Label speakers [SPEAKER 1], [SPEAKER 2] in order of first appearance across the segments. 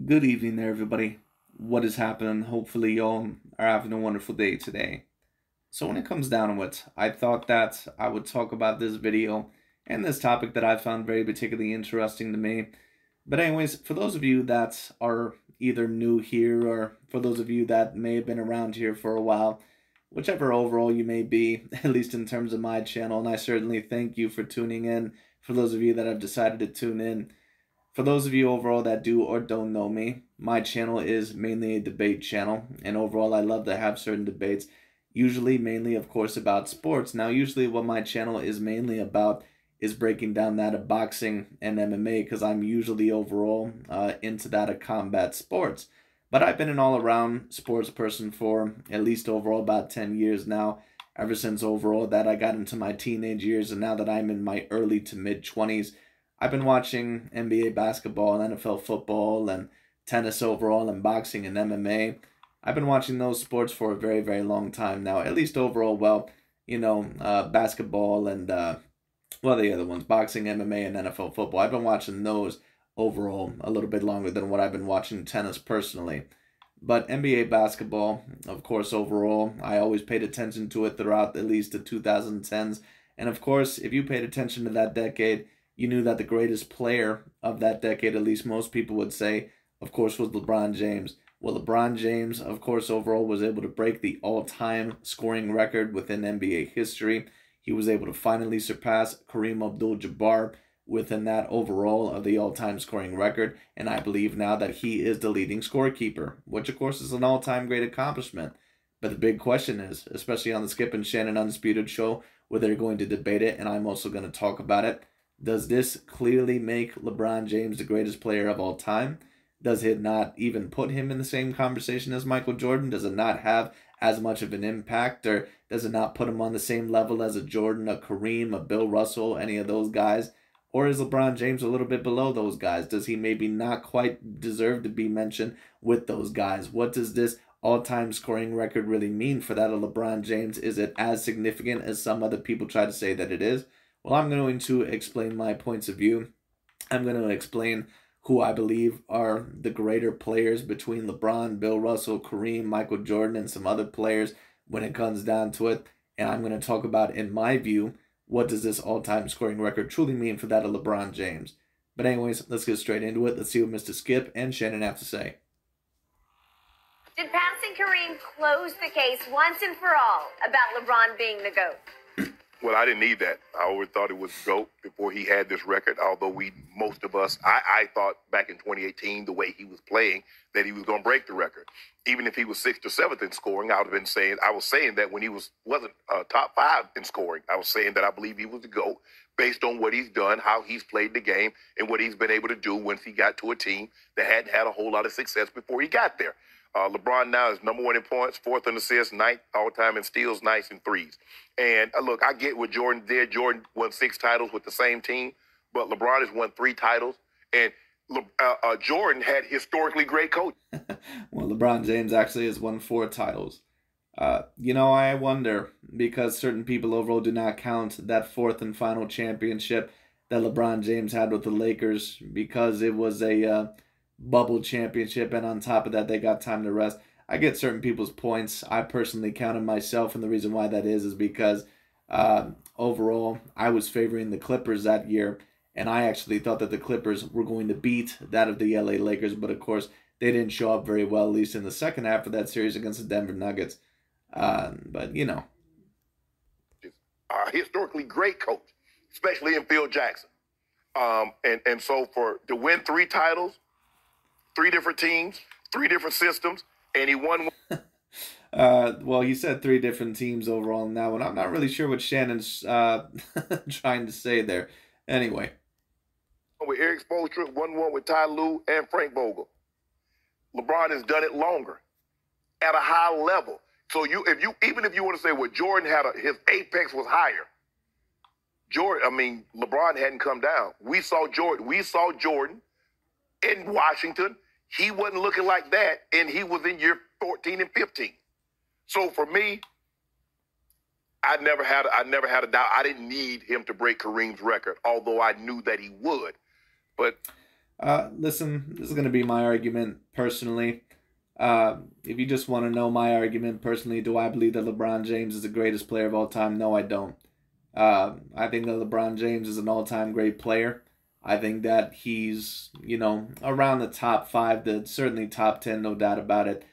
[SPEAKER 1] Good evening there, everybody. What is happening? Hopefully, y'all are having a wonderful day today. So, when it comes down to it, I thought that I would talk about this video and this topic that I found very particularly interesting to me. But, anyways, for those of you that are either new here or for those of you that may have been around here for a while, whichever overall you may be, at least in terms of my channel, and I certainly thank you for tuning in. For those of you that have decided to tune in, for those of you overall that do or don't know me, my channel is mainly a debate channel, and overall I love to have certain debates, usually mainly of course about sports. Now usually what my channel is mainly about is breaking down that of boxing and MMA, because I'm usually overall into that of combat sports. But I've been an all-around sports person for at least overall about 10 years now, ever since overall that I got into my teenage years, and now that I'm in my early to mid-20s. I've been watching NBA basketball and NFL football and tennis overall and boxing and MMA. I've been watching those sports for a very, very long time now, at least overall. Well, basketball and, the other ones, boxing, MMA, and NFL football. I've been watching those overall a little bit longer than what I've been watching tennis personally. But NBA basketball, of course, overall, I always paid attention to it throughout at least the 2010s. And of course, if you paid attention to that decade, you knew that the greatest player of that decade, at least most people would say, of course, was LeBron James. Well, LeBron James, of course, overall was able to break the all-time scoring record within NBA history. He was able to finally surpass Kareem Abdul-Jabbar within that overall of the all-time scoring record. And I believe now that he is the leading scorekeeper, which, of course, is an all-time great accomplishment. But the big question is, especially on the Skip and Shannon Undisputed show, where they're going to debate it, and I'm also going to talk about it, does this clearly make LeBron James the greatest player of all time? Does it not even put him in the same conversation as Michael Jordan? Does it not have as much of an impact? Or does it not put him on the same level as a Jordan, a Kareem, a Bill Russell, any of those guys? Or is LeBron James a little bit below those guys? Does he maybe not quite deserve to be mentioned with those guys? What does this all-time scoring record really mean for that of LeBron James? Is it as significant as some other people try to say that it is? Well, I'm going to explain my points of view. I'm going to explain who I believe are the greater players between LeBron, Bill Russell, Kareem, Michael Jordan, and some other players when it comes down to it. And I'm going to talk about, in my view, what does this all-time scoring record truly mean for that of LeBron James. But anyways, let's get straight into it. Let's see what Mr. Skip and Shannon have to say.
[SPEAKER 2] Did passing Kareem close the case once and for all about LeBron being the GOAT?
[SPEAKER 3] Well, I didn't need that. I always thought it was GOAT before he had this record, although most of us, I thought back in 2018, the way he was playing, that he was going to break the record. Even if he was 6th or 7th in scoring, I was saying that when he wasn't top 5 in scoring. I was saying that I believe he was the GOAT based on what he's done, how he's played the game, and what he's been able to do once he got to a team that hadn't had a whole lot of success before he got there. LeBron now is #1 in points, 4th in assists, 9th all-time in steals, 9th in threes. And look, I get what Jordan did. Jordan won 6 titles with the same team, but LeBron has won 3 titles. And Jordan had historically great coach.
[SPEAKER 1] Well, LeBron James actually has won 4 titles. I wonder, because certain people overall do not count that 4th and final championship that LeBron James had with the Lakers, because it was a bubble championship, and on top of that, they got time to rest. I get certain people's points. I personally counted myself, and the reason why that is because overall, I was favoring the Clippers that year, and I actually thought that the Clippers were going to beat that of the LA Lakers, but of course, they didn't show up very well, at least in the second half of that series against the Denver Nuggets. But, you know.
[SPEAKER 3] A historically great coach, especially in Phil Jackson. And so to win 3 titles, 3 different teams, 3 different systems, and he won one.
[SPEAKER 1] Well, he said 3 different teams overall in that one. I'm not really sure what Shannon's trying to say there. Anyway.
[SPEAKER 3] With Eric Spoelstra, won with Ty Lue and Frank Vogel. LeBron has done it longer at a high level. So even if you want to say what Jordan had, his apex was higher. LeBron hadn't come down. We saw Jordan in Washington. He wasn't looking like that, and he was in year 14 and 15. So for me, I never had a doubt. I didn't need him to break Kareem's record, although I knew that he would. But
[SPEAKER 1] Listen, this is going to be my argument personally. If you just want to know my argument personally, do I believe that LeBron James is the greatest player of all time? No, I don't. I think that LeBron James is an all-time great player. I think that he's, around the top 5, certainly top 10, no doubt about it.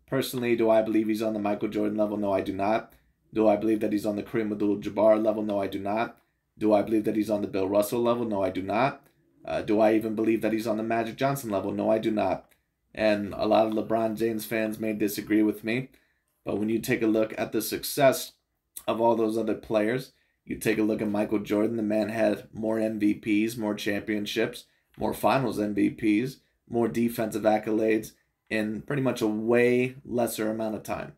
[SPEAKER 1] Personally, do I believe he's on the Michael Jordan level? No, I do not. Do I believe that he's on the Kareem Abdul-Jabbar level? No, I do not. Do I believe that he's on the Bill Russell level? No, I do not. Do I even believe that he's on the Magic Johnson level? No, I do not. And a lot of LeBron James fans may disagree with me, but when you take a look at the success of all those other players, you take a look at Michael Jordan, the man had more MVPs, more championships, more finals MVPs, more defensive accolades in pretty much a way lesser amount of time.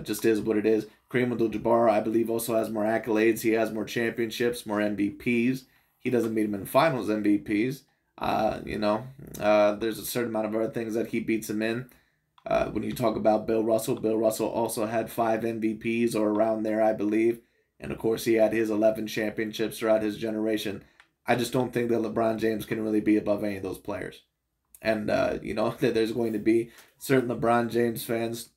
[SPEAKER 1] Just is what it is. Kareem Abdul-Jabbar, I believe, also has more accolades. He has more championships, more MVPs. He doesn't beat him in finals MVPs. There's a certain amount of other things that he beats him in. When you talk about Bill Russell also had 5 MVPs or around there, I believe. And, of course, he had his 11 championships throughout his generation. I just don't think that LeBron James can really be above any of those players. And, that there's going to be certain LeBron James fans,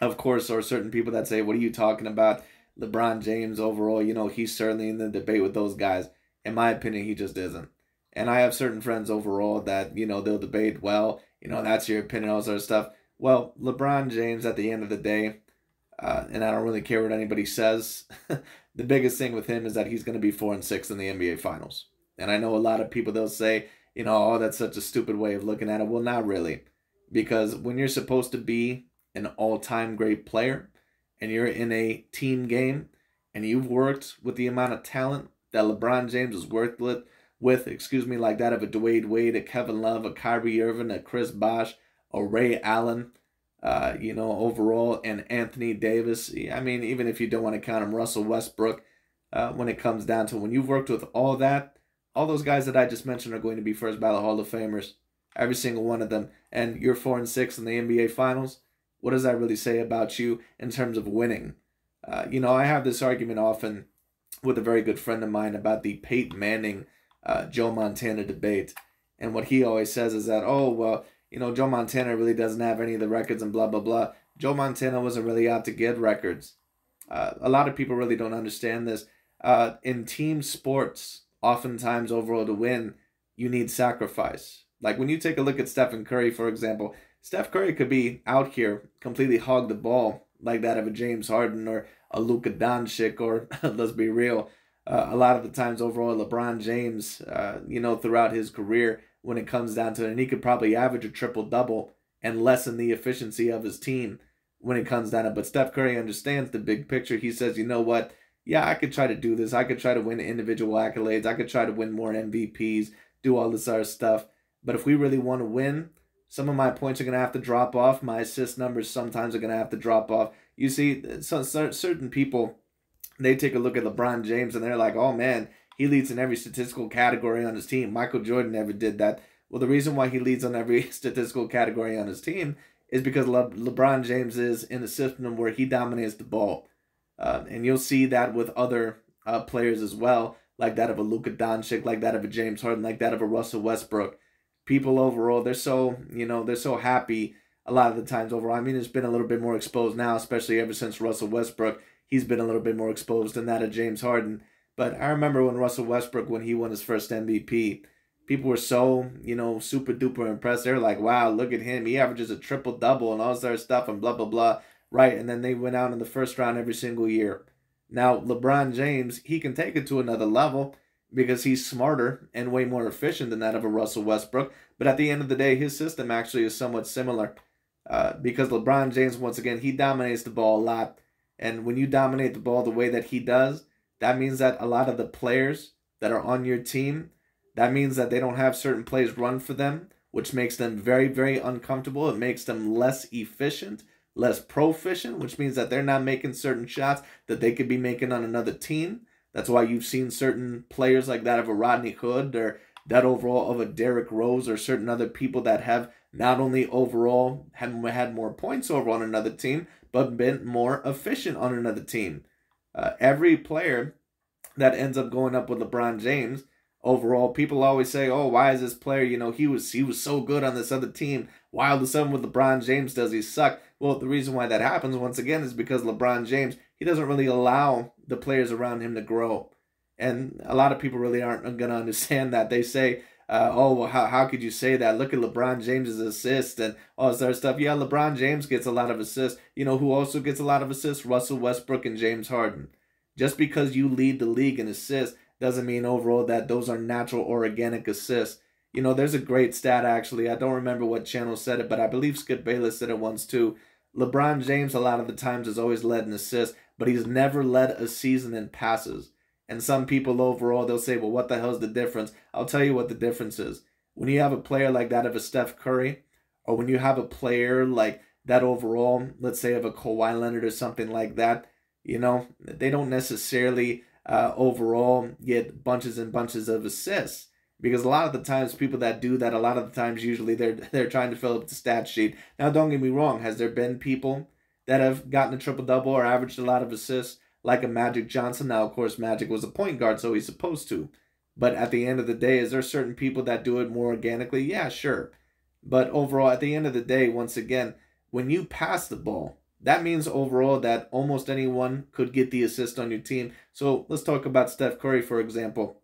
[SPEAKER 1] of course, or certain people that say, what are you talking about? LeBron James overall, he's certainly in the debate with those guys. In my opinion, he just isn't. And I have certain friends overall that, they'll debate, well, that's your opinion, all sort of stuff. Well, LeBron James, at the end of the day, and I don't really care what anybody says, the biggest thing with him is that he's going to be 4-6 in the NBA Finals. And I know a lot of people, they'll say, oh, that's such a stupid way of looking at it. Well, not really. Because when you're supposed to be an all-time great player, and you're in a team game, and you've worked with the amount of talent that LeBron James has worked with, like that of a Dwayne Wade, a Kevin Love, a Kyrie Irving, a Chris Bosh, a Ray Allen, overall, and Anthony Davis. I mean, even if you don't want to count him, Russell Westbrook, when it comes down to when you've worked with all that, all those guys that I just mentioned are going to be first ballot Hall of Famers, every single one of them, and you're 4-6 in the NBA Finals. What does that really say about you in terms of winning? I have this argument often with a very good friend of mine about the Peyton Manning, Joe Montana debate. And what he always says is that, Joe Montana really doesn't have any of the records and blah, blah, blah. Joe Montana wasn't really out to get records. A lot of people really don't understand this. In team sports, oftentimes overall to win, you need sacrifice. Like when you take a look at Stephen Curry, for example, Steph Curry could be out here, completely hog the ball like that of a James Harden or a Luka Doncic, or let's be real, a lot of the times overall LeBron James, throughout his career, when it comes down to it, and he could probably average a triple-double and lessen the efficiency of his team when it comes down to it. But Steph Curry understands the big picture. He says, you know what? Yeah, I could try to do this. I could try to win individual accolades. I could try to win more MVPs, do all this other stuff. But if we really want to win, some of my points are going to have to drop off. My assist numbers sometimes are going to have to drop off. You see, certain people, they take a look at LeBron James and they're like, oh man, he leads in every statistical category on his team. Michael Jordan never did that. Well, the reason why he leads on every statistical category on his team is because LeBron James is in a system where he dominates the ball. And you'll see that with other players as well, like that of a Luka Doncic, like that of a James Harden, like that of a Russell Westbrook. People overall, they're so happy a lot of the times overall. I mean, it's been a little bit more exposed now, especially ever since Russell Westbrook. He's been a little bit more exposed than that of James Harden. But I remember when Russell Westbrook, when he won his first MVP, people were so, super duper impressed. They're like, wow, look at him. He averages a triple-double and all this other stuff and blah, blah, blah. Right, and then they went out in the first round every single year. Now, LeBron James, he can take it to another level because he's smarter and way more efficient than that of a Russell Westbrook. But at the end of the day, his system actually is somewhat similar because LeBron James, once again, he dominates the ball a lot. And when you dominate the ball the way that he does, that means that a lot of the players that are on your team, that means that they don't have certain plays run for them, which makes them very, very uncomfortable. It makes them less efficient, less proficient, which means that they're not making certain shots that they could be making on another team. That's why you've seen certain players like that of a Rodney Hood or that overall of a Derrick Rose or certain other people that have not only overall had more points over on another team, but been more efficient on another team. Every player that ends up going up with LeBron James overall. People always say, oh, why is this player, he was so good on this other team. Why all of a sudden what LeBron James does, he suck? Well, the reason why that happens, once again, is because LeBron James, he doesn't really allow the players around him to grow. And a lot of people really aren't going to understand that. They say, oh, well, how could you say that? Look at LeBron James's assist and all this other stuff. Yeah, LeBron James gets a lot of assists. You know who also gets a lot of assists? Russell Westbrook and James Harden. Just because you lead the league in assists doesn't mean overall that those are natural or organic assists. There's a great stat, actually. I don't remember what channel said it, but I believe Skip Bayless said it once too. LeBron James, a lot of the times, has always led in assists, but he's never led a season in passes. And some people overall, they'll say, well, what the hell's the difference? I'll tell you what the difference is. When you have a player like that of a Steph Curry, or when you have a player like that overall, let's say of a Kawhi Leonard or something like that, they don't necessarily overall get bunches and bunches of assists. Because a lot of the times, people that do that, a lot of the times, usually they're trying to fill up the stat sheet. Now, don't get me wrong. Has there been people that have gotten a triple-double or averaged a lot of assists, like a Magic Johnson? Now, of course, Magic was a point guard, so he's supposed to. But at the end of the day, is there certain people that do it more organically? Yeah, sure. But overall, at the end of the day, once again, when you pass the ball, that means overall that almost anyone could get the assist on your team. So let's talk about Steph Curry, for example.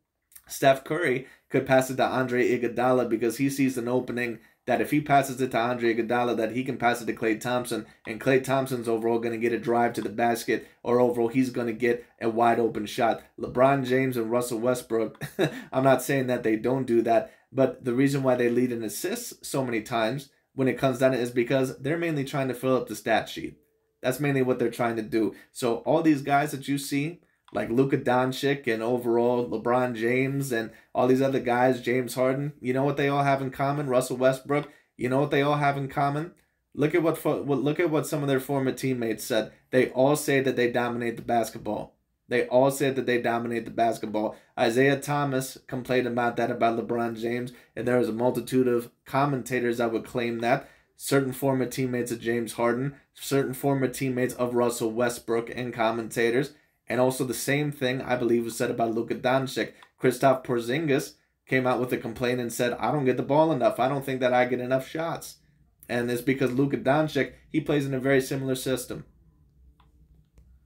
[SPEAKER 1] Steph Curry could pass it to Andre Iguodala because he sees an opening that if he passes it to Andre Iguodala, that he can pass it to Klay Thompson, and Klay Thompson's overall going to get a drive to the basket, or overall he's going to get a wide open shot. LeBron James and Russell Westbrook, I'm not saying that they don't do that, but the reason why they lead in assists so many times when it comes down to it is because they're mainly trying to fill up the stat sheet. That's mainly what they're trying to do. So all these guys that you see, like Luka Doncic and overall LeBron James and all these other guys, James Harden, you know what they all have in common? Russell Westbrook, you know what they all have in common? Look at what some of their former teammates said. They all say that they dominate the basketball. They all said that they dominate the basketball. Isaiah Thomas complained about that about LeBron James, and there is a multitude of commentators that would claim that. Certain former teammates of James Harden, certain former teammates of Russell Westbrook, and commentators. And also the same thing, I believe, was said about Luka Doncic. Kristaps Porzingis came out with a complaint and said, I don't get the ball enough. I don't think that I get enough shots. And it's because Luka Doncic, he plays in a very similar system.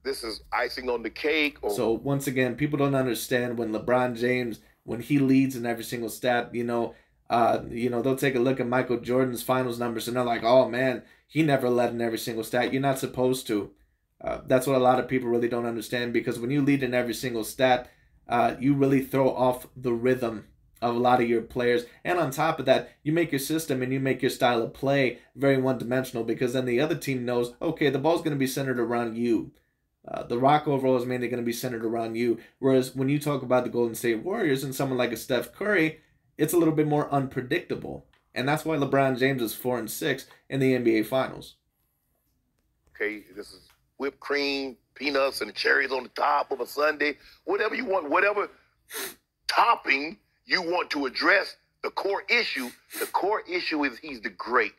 [SPEAKER 3] This is icing on the cake.
[SPEAKER 1] So once again, people don't understand when LeBron James, when he leads in every single stat, they'll take a look at Michael Jordan's finals numbers and they're like, oh man, he never led in every single stat. You're not supposed to. That's what a lot of people really don't understand, because when you lead in every single stat, you really throw off the rhythm of a lot of your players. And on top of that, you make your system and you make your style of play very one-dimensional, because then the other team knows, okay, the ball's going to be centered around you. The rock overall is mainly going to be centered around you. Whereas when you talk about the Golden State Warriors and someone like a Steph Curry, it's a little bit more unpredictable. And that's why LeBron James is 4-6 in the NBA Finals.
[SPEAKER 3] Okay, this is whipped cream, peanuts, and cherries on the top of a sundae. Whatever you want, whatever topping you want to address, the core issue is he's the great.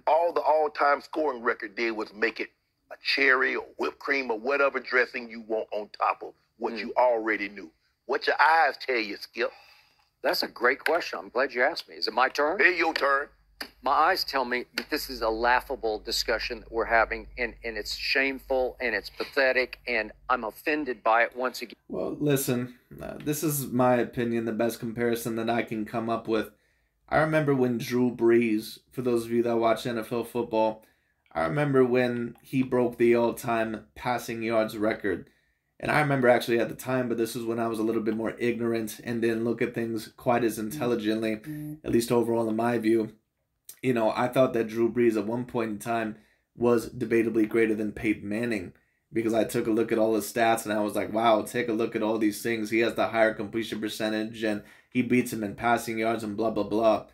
[SPEAKER 3] All the all-time scoring record did was make it a cherry or whipped cream or whatever dressing you want on top of what you already knew. What your eyes tell you, Skip?
[SPEAKER 4] That's a great question. I'm glad you asked me. Is it my turn?
[SPEAKER 3] It's your turn.
[SPEAKER 4] My eyes tell me that this is a laughable discussion that we're having, and it's shameful, and it's pathetic, and I'm offended by it once again.
[SPEAKER 1] Well, listen, this is my opinion, the best comparison that I can come up with. I remember when Drew Brees, for those of you that watch NFL football, I remember when he broke the all-time passing yards record. And I remember actually at the time, but this was when I was a little bit more ignorant and didn't look at things quite as intelligently, at least overall in my view. I thought that Drew Brees at one point in time was debatably greater than Peyton Manning, because I took a look at all his stats and I was like, wow, take a look at all these things. He has the higher completion percentage and he beats him in passing yards and blah, blah, blah.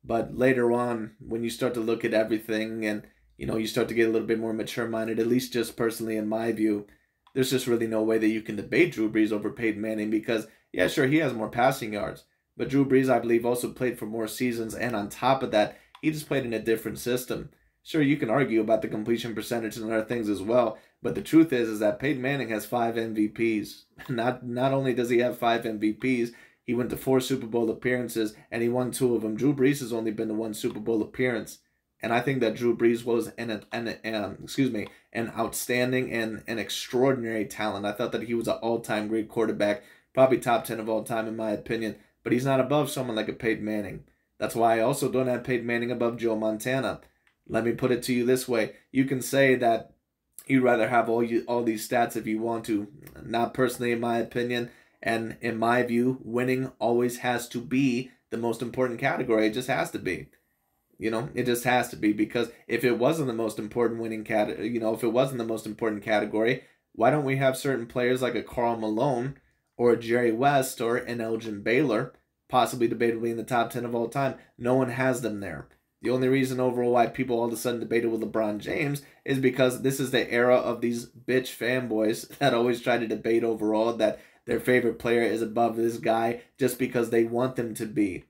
[SPEAKER 1] But later on, when you start to look at everything and, you start to get a little bit more mature-minded, at least just personally in my view, there's just really no way that you can debate Drew Brees over Peyton Manning, because, yeah, sure, he has more passing yards. But Drew Brees, I believe, also played for more seasons, and on top of that, he just played in a different system. Sure, you can argue about the completion percentage and other things as well, but the truth is that Peyton Manning has 5 MVPs. Not only does he have 5 MVPs, He went to 4 Super Bowl appearances, and he won 2 of them. Drew Brees has only been to 1 Super Bowl appearance. And I think that Drew Brees was an outstanding and an extraordinary talent. I thought that he was an all-time great quarterback, probably top 10 of all time in my opinion. But he's not above someone like a Peyton Manning. That's why I also don't have Peyton Manning above Joe Montana. Let me put it to you this way. You can say that you'd rather have all these stats if you want to. Not personally in my opinion. And in my view, winning always has to be the most important category. It just has to be. You know, it just has to be, because if it wasn't the most important winning category, if it wasn't the most important category, why don't we have certain players like a Karl Malone or a Jerry West or an Elgin Baylor, possibly debatably in the top 10 of all time? No one has them there. The only reason overall why people all of a sudden debated with LeBron James is because this is the era of these bitch fanboys that always try to debate overall that their favorite player is above this guy just because they want them to be.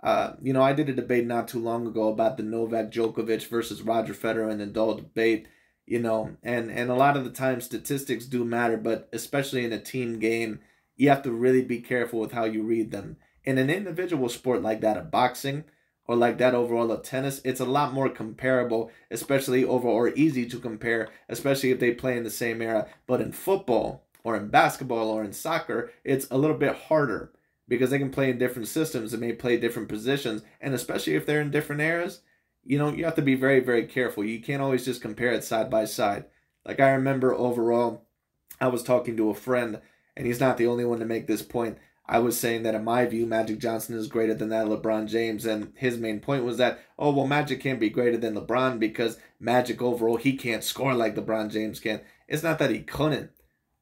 [SPEAKER 1] I did a debate not too long ago about the Novak Djokovic versus Roger Federer, an adult debate, and a lot of the time statistics do matter, but especially in a team game, you have to really be careful with how you read them. In an individual sport like that of boxing, or like that overall of tennis, it's a lot more comparable, especially or easy to compare, especially if they play in the same era. But in football, or in basketball, or in soccer, it's a little bit harder, because they can play in different systems and may play different positions, and especially if they're in different eras, you have to be very, very careful. You can't always just compare it side by side. Like I remember overall, I was talking to a friend, and he's not the only one to make this point. I was saying that in my view, Magic Johnson is greater than that of LeBron James, and his main point was that, oh, well, Magic can't be greater than LeBron because Magic overall, he can't score like LeBron James can. It's not that he couldn't.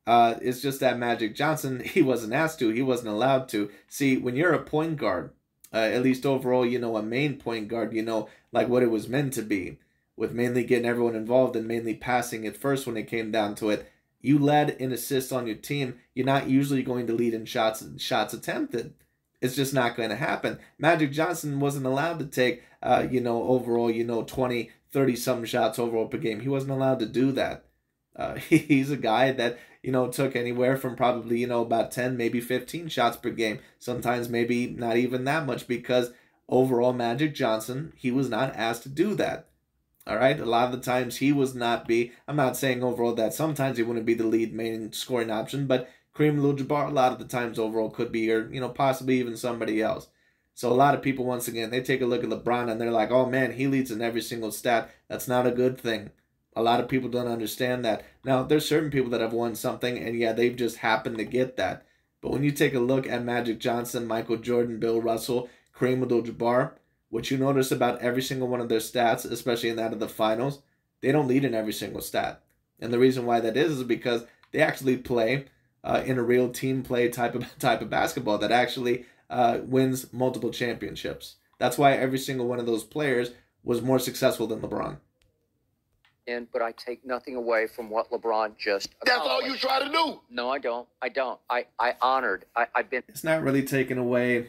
[SPEAKER 1] It's just that Magic Johnson, he wasn't asked to. He wasn't allowed to. See, when you're a point guard, at least overall, a main point guard, like what it was meant to be, with mainly getting everyone involved and mainly passing it first when it came down to it. You led in assists on your team. You're not usually going to lead in shots attempted. It's just not going to happen. Magic Johnson wasn't allowed to take, overall, 20, 30-something shots overall per game. He wasn't allowed to do that. He's a guy that, took anywhere from probably, about 10, maybe 15 shots per game. Sometimes maybe not even that much, because overall Magic Johnson, he was not asked to do that. All right, a lot of the times he was not I'm not saying overall that sometimes he wouldn't be the lead main scoring option, but Kareem Abdul-Jabbar a lot of the times overall could be, or, possibly even somebody else. So a lot of people, once again, they take a look at LeBron and they're like, oh man, he leads in every single stat. That's not a good thing. A lot of people don't understand that. Now, there's certain people that have won something, and yeah, they've just happened to get that. But when you take a look at Magic Johnson, Michael Jordan, Bill Russell, Kareem Abdul-Jabbar, what you notice about every single one of their stats, especially in that of the finals, they don't lead in every single stat. And the reason why that is because they actually play in a real team play type of basketball that actually wins multiple championships. That's why every single one of those players was more successful than LeBron.
[SPEAKER 4] But I take nothing away from what LeBron just accomplished.
[SPEAKER 3] That's all you try to do.
[SPEAKER 4] No, I don't. I've been.
[SPEAKER 1] It's not really taken away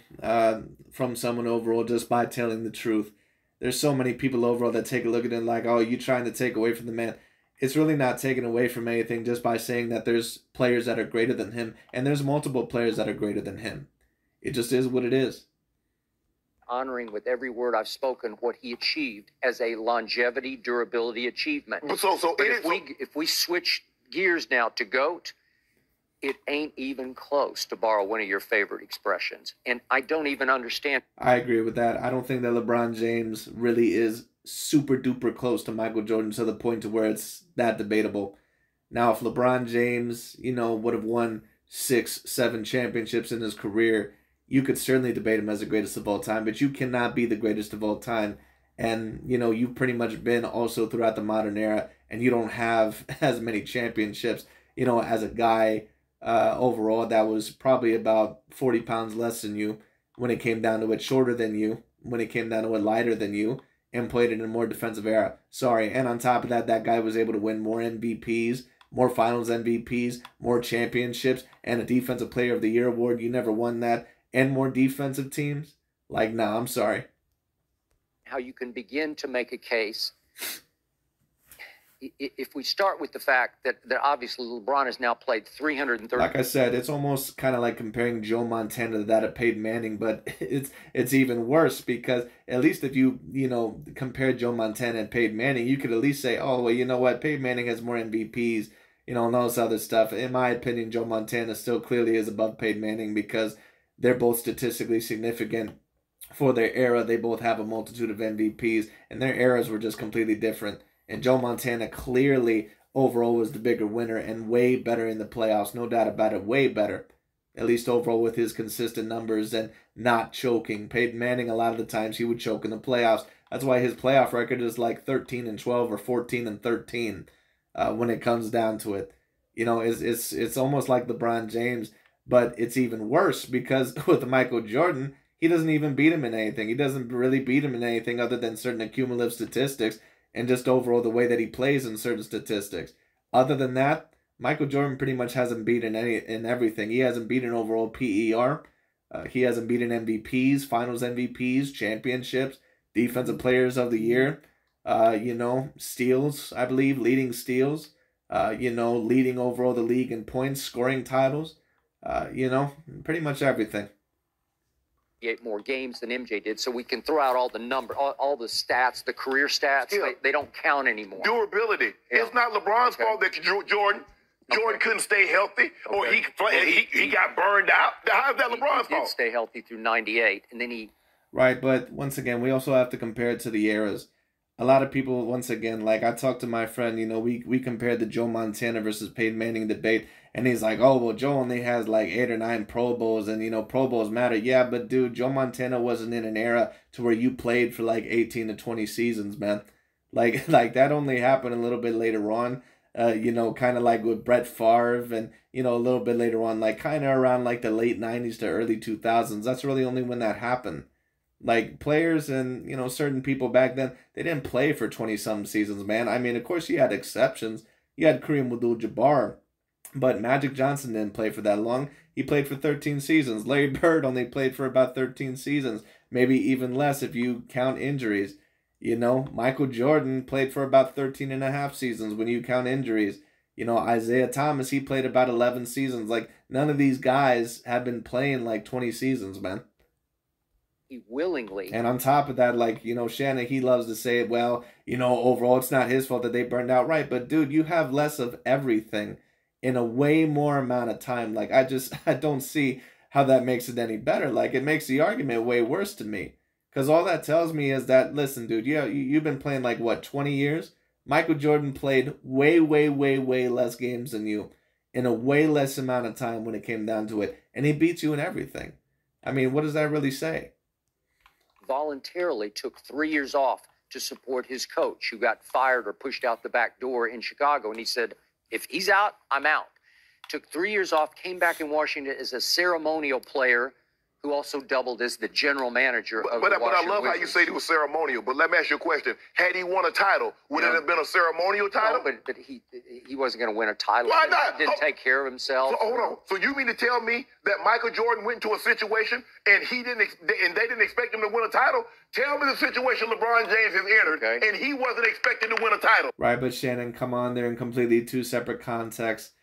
[SPEAKER 1] from someone overall just by telling the truth. There's so many people overall that take a look at it like, oh, you trying to take away from the man. It's really not taken away from anything just by saying that there's players that are greater than him, and there's multiple players that are greater than him. It just is what it is.
[SPEAKER 4] Honoring with every word I've spoken what he achieved as a longevity, durability achievement. But if we switch gears now to GOAT, it ain't even close, to borrow one of your favorite expressions. And I don't even understand.
[SPEAKER 1] I agree with that. I don't think that LeBron James really is super duper close to Michael Jordan to the point to where it's that debatable. Now, if LeBron James, would have won 6, 7 championships in his career, you could certainly debate him as the greatest of all time, but you cannot be the greatest of all time. And, you've pretty much been also throughout the modern era, and you don't have as many championships, as a guy overall that was probably about 40 pounds less than you when it came down to it, shorter than you, when it came down to it, lighter than you, and played in a more defensive era. Sorry. And on top of that, that guy was able to win more MVPs, more finals MVPs, more championships, and a Defensive Player of the Year award. You never won that. And more defensive teams? Like, nah, I'm sorry.
[SPEAKER 4] How you can begin to make a case if we start with the fact that obviously LeBron has now played 330.
[SPEAKER 1] Like I said, it's almost kind of like comparing Joe Montana to that of Peyton Manning, but it's even worse because at least if you compare Joe Montana and Peyton Manning, you could at least say, oh well, you know what, Peyton Manning has more MVPs, and all this other stuff. In my opinion, Joe Montana still clearly is above Peyton Manning because they're both statistically significant for their era. They both have a multitude of MVPs, and their eras were just completely different. And Joe Montana clearly overall was the bigger winner and way better in the playoffs. No doubt about it, way better. At least overall with his consistent numbers and not choking. Peyton Manning, a lot of the times he would choke in the playoffs. That's why his playoff record is like 13-12 or 14-13 when it comes down to it. It's almost like LeBron James, but it's even worse because with Michael Jordan, he doesn't even beat him in anything. He doesn't really beat him in anything other than certain accumulative statistics and just overall the way that he plays in certain statistics. Other than that, Michael Jordan pretty much hasn't beaten in everything. He hasn't beaten overall PER. He hasn't beaten MVPs, Finals MVPs, championships, Defensive Players of the Year. Steals, I believe, leading steals. Leading overall the league in points, scoring titles. Pretty much everything.
[SPEAKER 4] More games than MJ did, so we can throw out all the all the stats, the career stats.
[SPEAKER 3] Yeah.
[SPEAKER 4] They don't count anymore.
[SPEAKER 3] Durability. Yeah. It's not LeBron's fault that Jordan couldn't stay healthy, or he got burned out. How is that LeBron's fault?
[SPEAKER 4] He did stay healthy through '98, and then he.
[SPEAKER 1] Right, but once again, we also have to compare it to the eras. A lot of people, once again, like I talked to my friend, we compared the Joe Montana versus Peyton Manning debate, and he's like, oh, well, Joe only has like 8 or 9 Pro Bowls, and, Pro Bowls matter. Yeah, but dude, Joe Montana wasn't in an era to where you played for like 18 to 20 seasons, man. Like that only happened a little bit later on, kind of like with Brett Favre and, a little bit later on, like kind of around like the late 90s to early 2000s. That's really only when that happened. Like players and, certain people back then, they didn't play for 20-some seasons, man. I mean, of course you had exceptions. You had Kareem Abdul-Jabbar, but Magic Johnson didn't play for that long. He played for 13 seasons. Larry Bird only played for about 13 seasons, maybe even less if you count injuries. Michael Jordan played for about 13 and a half seasons when you count injuries. Isaiah Thomas, he played about 11 seasons. Like, none of these guys have been playing like 20 seasons, man.
[SPEAKER 4] He willingly.
[SPEAKER 1] And on top of that, like, Shannon, he loves to say, well, overall it's not his fault that they burned out. Right, but dude, you have less of everything in a way more amount of time. Like, I don't see how that makes it any better. Like, it makes the argument way worse to me. Because all that tells me is that, listen, dude, you've been playing like, what, 20 years? Michael Jordan played way, way, way, way less games than you in a way less amount of time when it came down to it. And he beats you in everything. I mean, what does that really say?
[SPEAKER 4] Voluntarily took 3 years off to support his coach who got fired or pushed out the back door in Chicago. And he said, if he's out, I'm out. Took 3 years off, came back in Washington as a ceremonial player who also doubled as the general manager of the Washington
[SPEAKER 3] But I love
[SPEAKER 4] Wizards.
[SPEAKER 3] how you say he was ceremonial. But let me ask you a question. Had he won a title, would it have been a ceremonial title?
[SPEAKER 4] No, but he wasn't going to win a title.
[SPEAKER 3] Why not?
[SPEAKER 4] He didn't take care of himself.
[SPEAKER 3] So, hold on. So you mean to tell me that Michael Jordan went into a situation and they didn't expect him to win a title? Tell me the situation LeBron James has entered, and he wasn't expected to win a title.
[SPEAKER 1] Right, but Shannon, come on, they're in completely two separate contexts.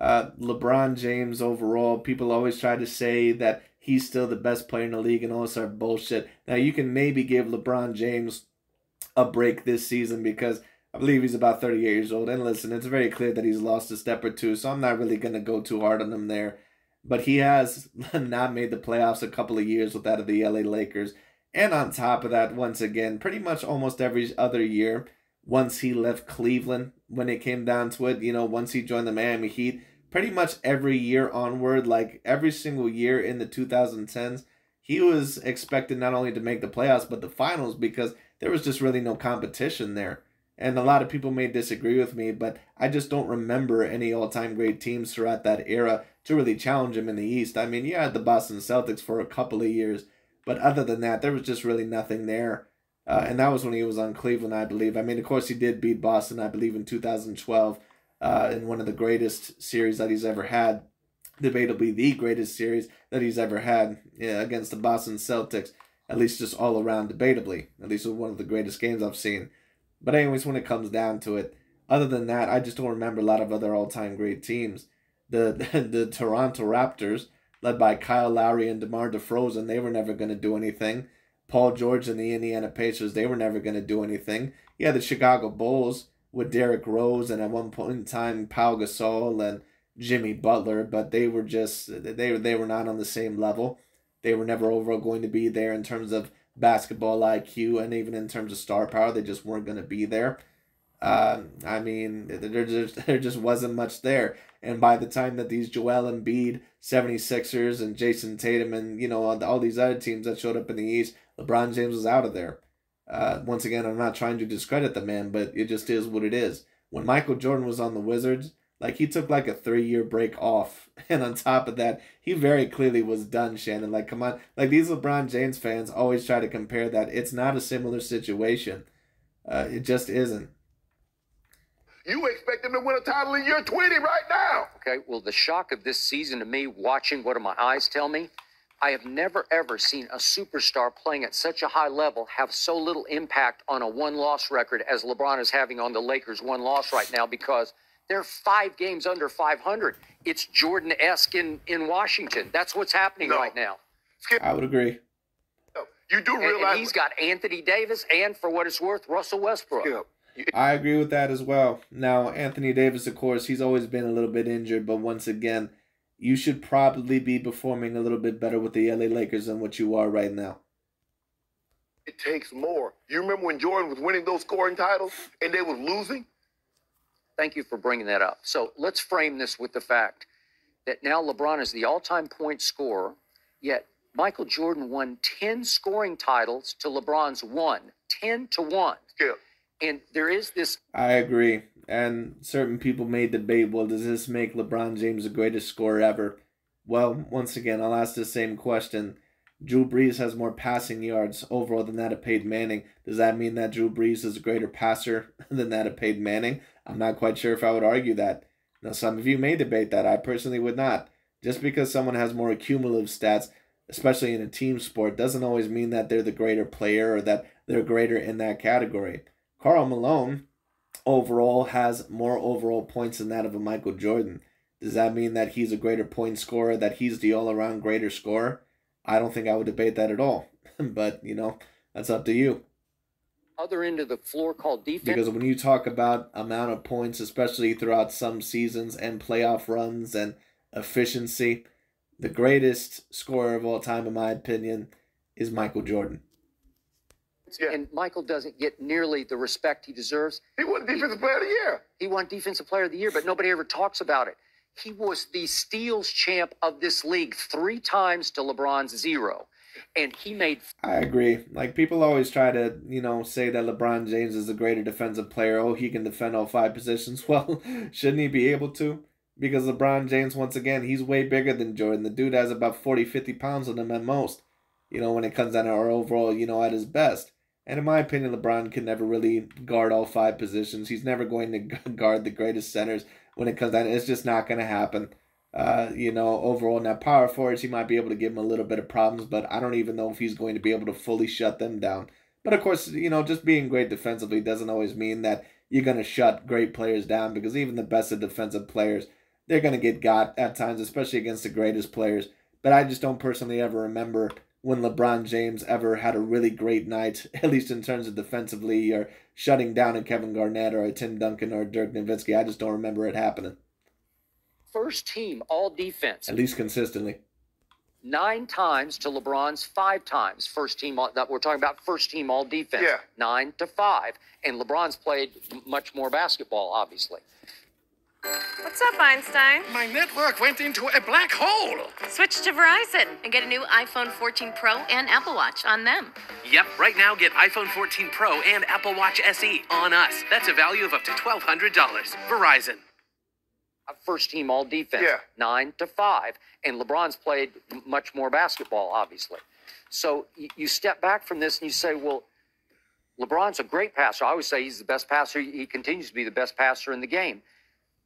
[SPEAKER 1] LeBron James overall, people always try to say that he's still the best player in the league and all this sort of bullshit. Now, you can maybe give LeBron James a break this season because I believe he's about 38 years old. And listen, it's very clear that he's lost a step or two, so I'm not really going to go too hard on him there. But he has not made the playoffs a couple of years with that of the LA Lakers. And on top of that, once again, pretty much almost every other year, once he left Cleveland, when it came down to it, once he joined the Miami Heat, pretty much every year onward, like every single year in the 2010s, he was expected not only to make the playoffs, but the finals because there was just really no competition there. And a lot of people may disagree with me, but I just don't remember any all-time great teams throughout that era to really challenge him in the East. I mean, you had the Boston Celtics for a couple of years, but other than that, there was just really nothing there. And that was when he was on Cleveland, I believe. I mean, of course, he did beat Boston, I believe, in 2012 in one of the greatest series that he's ever had. Debatably the greatest series that he's ever had against the Boston Celtics, at least just all around debatably. At least one of the greatest games I've seen. But anyways, when it comes down to it, Other than that, I just don't remember a lot of other all-time great teams. The Toronto Raptors, led by Kyle Lowry and DeMar DeRozan, they were never going to do anything. Paul George and the Indiana Pacers, they were never going to do anything. Yeah, the Chicago Bulls with Derrick Rose and at one point in time Pau Gasol and Jimmy Butler, but they were just they were not on the same level. They were never overall going to be there in terms of basketball IQ and even in terms of star power. They just weren't going to be there. I mean, there just wasn't much there. And by the time that these Joel Embiid, 76ers, and Jason Tatum, and, you know, all these other teams that showed up in the East, LeBron James was out of there. Once again, I'm not trying to discredit the man, but it just is what it is. When Michael Jordan was on the Wizards, like, he took like a 3-year break off. And on top of that, he very clearly was done, Shannon. Like, come on. Like, these LeBron James fans always try to compare that. It's not a similar situation. It just isn't.
[SPEAKER 3] You expect him to win a title in year 20 right now.
[SPEAKER 4] Okay, well, the shock of this season to me, watching what my eyes tell me, I have never, ever seen a superstar playing at such a high level have so little impact on a one-loss record as LeBron is having on the Lakers' one loss right now, because they're 5 games under 500. It's Jordan-esque in Washington. That's what's happening right now.
[SPEAKER 1] I would agree.
[SPEAKER 3] You do realize...
[SPEAKER 4] And he's got Anthony Davis and, for what it's worth, Russell Westbrook.
[SPEAKER 1] I agree with that as well. Now, Anthony Davis, of course, he's always been a little bit injured, but once again, you should probably be performing a little bit better with the LA Lakers than what you are right now.
[SPEAKER 3] It takes more. You remember when Jordan was winning those scoring titles and they was losing?
[SPEAKER 4] Thank you for bringing that up. So let's frame this with the fact that now LeBron is the all-time point scorer, yet Michael Jordan won 10 scoring titles to LeBron's 1, 10-1.
[SPEAKER 3] Yeah.
[SPEAKER 4] And there is this...
[SPEAKER 1] I agree. And certain people may debate, well, does this make LeBron James the greatest scorer ever? Well, once again, I'll ask the same question. Drew Brees has more passing yards overall than that of Peyton Manning. Does that mean that Drew Brees is a greater passer than that of Peyton Manning? I'm not quite sure if I would argue that. Now, some of you may debate that. I personally would not. Just because someone has more cumulative stats, especially in a team sport, doesn't always mean that they're the greater player or that they're greater in that category. Karl Malone overall has more overall points than that of a Michael Jordan. Does that mean that he's a greater point scorer, that he's the all-around greater scorer? I don't think I would debate that at all. But, you know, that's up to you.
[SPEAKER 4] Other end of the floor called defense.
[SPEAKER 1] Because when you talk about amount of points, especially throughout some seasons and playoff runs and efficiency, the greatest scorer of all time, in my opinion, is Michael Jordan.
[SPEAKER 4] Yeah. And Michael doesn't get nearly the respect he deserves.
[SPEAKER 3] He won Defensive Player of the Year.
[SPEAKER 4] He won Defensive Player of the Year, but nobody ever talks about it. He was the steals champ of this league 3 times to LeBron's 0. And he made...
[SPEAKER 1] I agree. Like, people always try to, you know, say that LeBron James is a greater defensive player. Oh, he can defend all 5 positions. Well, shouldn't he be able to? Because LeBron James, once again, he's way bigger than Jordan. The dude has about 40, 50 pounds on him at most. You know, when it comes down to our overall, you know, at his best. And in my opinion, LeBron can never really guard all 5 positions. He's never going to guard the greatest centers when it comes down. It's just not going to happen. You know, overall, now power forwards, he might be able to give him a little bit of problems, but I don't even know if he's going to be able to fully shut them down. But of course, you know, just being great defensively doesn't always mean that you're going to shut great players down, because even the best of defensive players, they're going to get got at times, especially against the greatest players. But I just don't personally ever remember when LeBron James ever had a really great night, at least in terms of defensively, or shutting down a Kevin Garnett or a Tim Duncan or a Dirk Nowitzki. I just don't remember it happening.
[SPEAKER 4] First team all defense.
[SPEAKER 1] At least consistently.
[SPEAKER 4] 9 times to LeBron's 5 times. First team, that we're talking about first team all defense.
[SPEAKER 3] Yeah.
[SPEAKER 4] 9-5. And LeBron's played much more basketball, obviously.
[SPEAKER 5] What's up, Einstein?
[SPEAKER 6] My network went into a black hole.
[SPEAKER 5] Switch to Verizon and get a new iPhone 14 Pro and Apple Watch on them.
[SPEAKER 7] Yep, right now get iPhone 14 Pro and Apple Watch SE on us. That's a value of up to $1,200. Verizon.
[SPEAKER 4] First team all defense.
[SPEAKER 3] Yeah.
[SPEAKER 4] 9-5. And LeBron's played much more basketball, obviously. So you step back from this and you say, well, LeBron's a great passer. I always say he's the best passer. He continues to be the best passer in the game.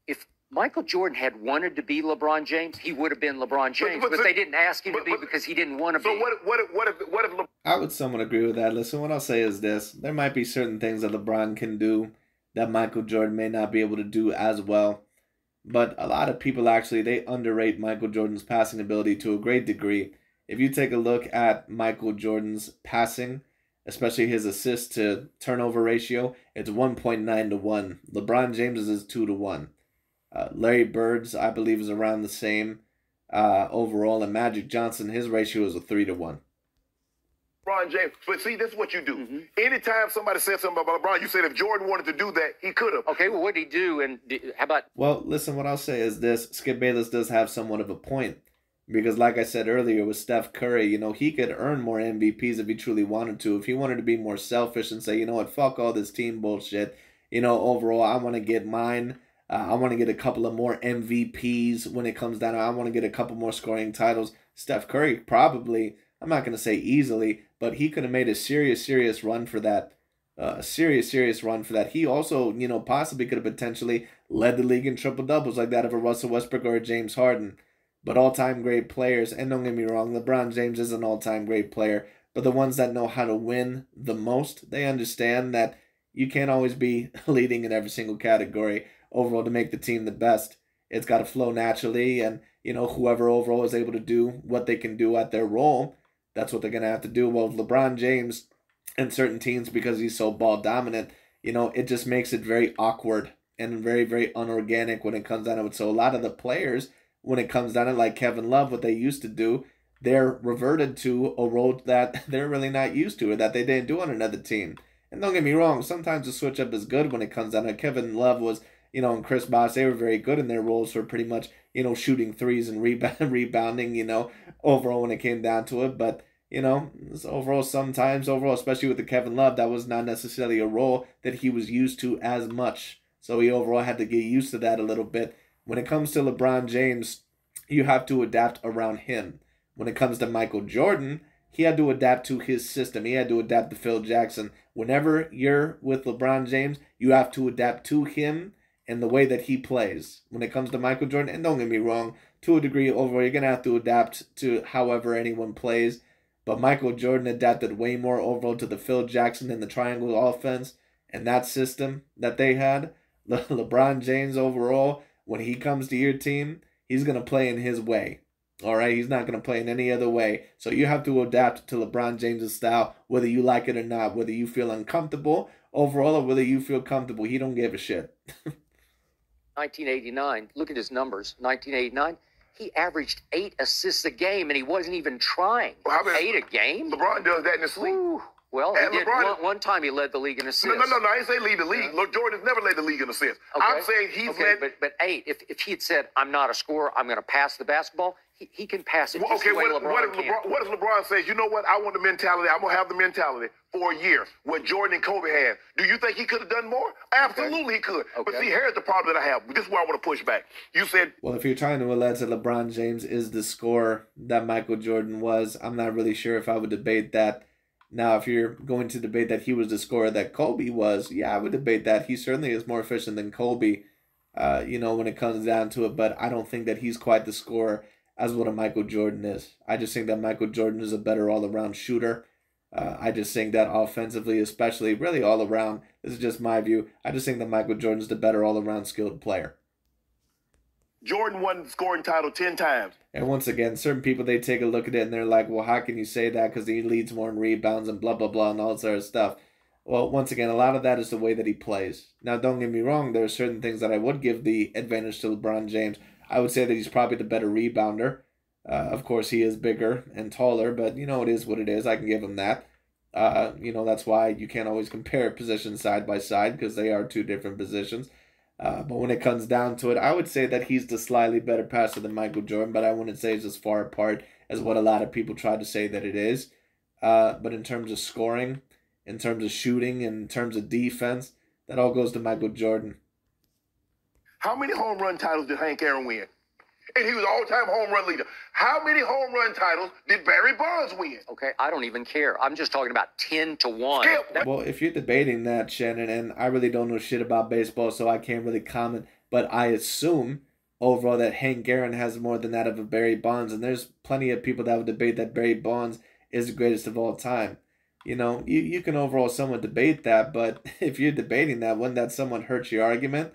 [SPEAKER 4] If Michael Jordan had wanted to be LeBron James, he would have been LeBron James. But they didn't ask him to be because he didn't want to be.
[SPEAKER 3] So what if
[SPEAKER 1] I would somewhat agree with that. Listen, what I'll say is this. There might be certain things that LeBron can do that Michael Jordan may not be able to do as well. But a lot of people actually, they underrate Michael Jordan's passing ability to a great degree. If you take a look at Michael Jordan's passing, especially his assist to turnover ratio, it's 1.9 to 1. LeBron James is 2 to 1. Larry Bird's, I believe, is around the same overall. And Magic Johnson, his ratio is a 3 to 1.
[SPEAKER 3] LeBron James. But see, this is what you do. Anytime somebody says something about LeBron, you said if Jordan wanted to do that, he could have.
[SPEAKER 4] Okay, well, what did he do? And how about...
[SPEAKER 1] Well, listen, what I'll say is this. Skip Bayless does have somewhat of a point. Because like I said earlier with Steph Curry, you know, he could earn more MVPs if he truly wanted to. If he wanted to be more selfish and say, you know what, fuck all this team bullshit. You know, overall, I want to get mine. I want to get a couple of more MVPs when it comes down. I want to get a couple more scoring titles. Steph Curry probably, I'm not going to say easily, but he could have made a serious run for that. Serious run for that. He also, you know, possibly could have potentially led the league in triple-doubles like that of a Russell Westbrook or a James Harden. But all-time great players, and don't get me wrong, LeBron James is an all-time great player, but the ones that know how to win the most, they understand that you can't always be leading in every single category overall to make the team the best. It's got to flow naturally, and, you know, whoever overall is able to do what they can do at their role, that's what they're going to have to do. Well, LeBron James and certain teams, because he's so ball dominant, you know, it just makes it very awkward and very unorganic when it comes down to it. So a lot of the players, when it comes down to like Kevin Love, what they used to do, they're reverted to a role that they're really not used to or that they didn't do on another team. And don't get me wrong, sometimes the switch up is good when it comes down to Kevin Love was, you know, and Chris Bosh, they were very good in their roles for pretty much, you know, shooting threes and rebounding, you know, overall when it came down to it. But, you know, overall, especially with the Kevin Love, that was not necessarily a role that he was used to as much. So he overall had to get used to that a little bit. When it comes to LeBron James, you have to adapt around him. When it comes to Michael Jordan, he had to adapt to his system. He had to adapt to Phil Jackson. Whenever you're with LeBron James, you have to adapt to him and the way that he plays. When it comes to Michael Jordan, and don't get me wrong, to a degree overall, you're going to have to adapt to however anyone plays. But Michael Jordan adapted way more overall to the Phil Jackson and the triangle offense and that system that they had. LeBron James overall, when he comes to your team, he's going to play in his way. All right? He's not going to play in any other way. So you have to adapt to LeBron James' style, whether you like it or not, whether you feel uncomfortable overall or whether you feel comfortable. He don't give a shit.
[SPEAKER 4] 1989, look at his numbers. 1989, he averaged 8 assists a game, and he wasn't even trying.
[SPEAKER 3] Well,
[SPEAKER 4] 8 a game?
[SPEAKER 3] LeBron does that in his sleep.
[SPEAKER 4] Ooh. Well, he did. One time he led the league in assists.
[SPEAKER 3] No, I ain't say lead the league. Look, Jordan's never led the league in assists. Okay. I'm saying he's led.
[SPEAKER 4] But 8, if he had said, I'm not a scorer, I'm going to pass the basketball, he can pass it.
[SPEAKER 3] Okay, what if LeBron says, you know what, I want the mentality, I'm going to have the mentality for a year, what Jordan and Kobe had. Do you think he could have done more? Absolutely he could. Okay. But see, here's the problem that I have. This is where I want to push back. You said...
[SPEAKER 1] Well, if you're trying to allege that LeBron James is the scorer that Michael Jordan was, I'm not really sure if I would debate that. Now, if you're going to debate that he was the scorer that Kobe was, yeah, I would debate that. He certainly is more efficient than Kobe, you know, when it comes down to it. But I don't think that he's quite the scorer as what a Michael Jordan is. I just think that Michael Jordan is a better all-around shooter. I just think that offensively, especially, really all around, this is just my view, I just think that Michael Jordan is the better all-around skilled player.
[SPEAKER 3] Jordan won the scoring title 10 times.
[SPEAKER 1] And once again, certain people, they take a look at it and they're like, well, how can you say that? Because he leads more in rebounds and blah, blah, blah, and all that sort of stuff. Well, once again, a lot of that is the way that he plays. Now, don't get me wrong, there are certain things that I would give the advantage to LeBron James. I would say that he's probably the better rebounder. Of course, he is bigger and taller, but, you know, it is what it is. I can give him that. You know, that's why you can't always compare positions side by side because they are two different positions. But when it comes down to it, I would say that he's the slightly better passer than Michael Jordan, but I wouldn't say it's as far apart as what a lot of people try to say that it is. But in terms of scoring, in terms of shooting, in terms of defense, that all goes to Michael Jordan.
[SPEAKER 3] How many home run titles did Hank Aaron win? And he was all-time home run leader. How many home run titles did Barry Bonds win?
[SPEAKER 4] Okay, I don't even care. I'm just talking about 10 to 1.
[SPEAKER 3] Skip.
[SPEAKER 1] Well, if you're debating that, Shannon, and I really don't know shit about baseball, so I can't really comment, but I assume overall that Hank Aaron has more than that of a Barry Bonds, and there's plenty of people that would debate that Barry Bonds is the greatest of all time. You know, you can overall somewhat debate that, but if you're debating that, wouldn't that somewhat hurt your argument?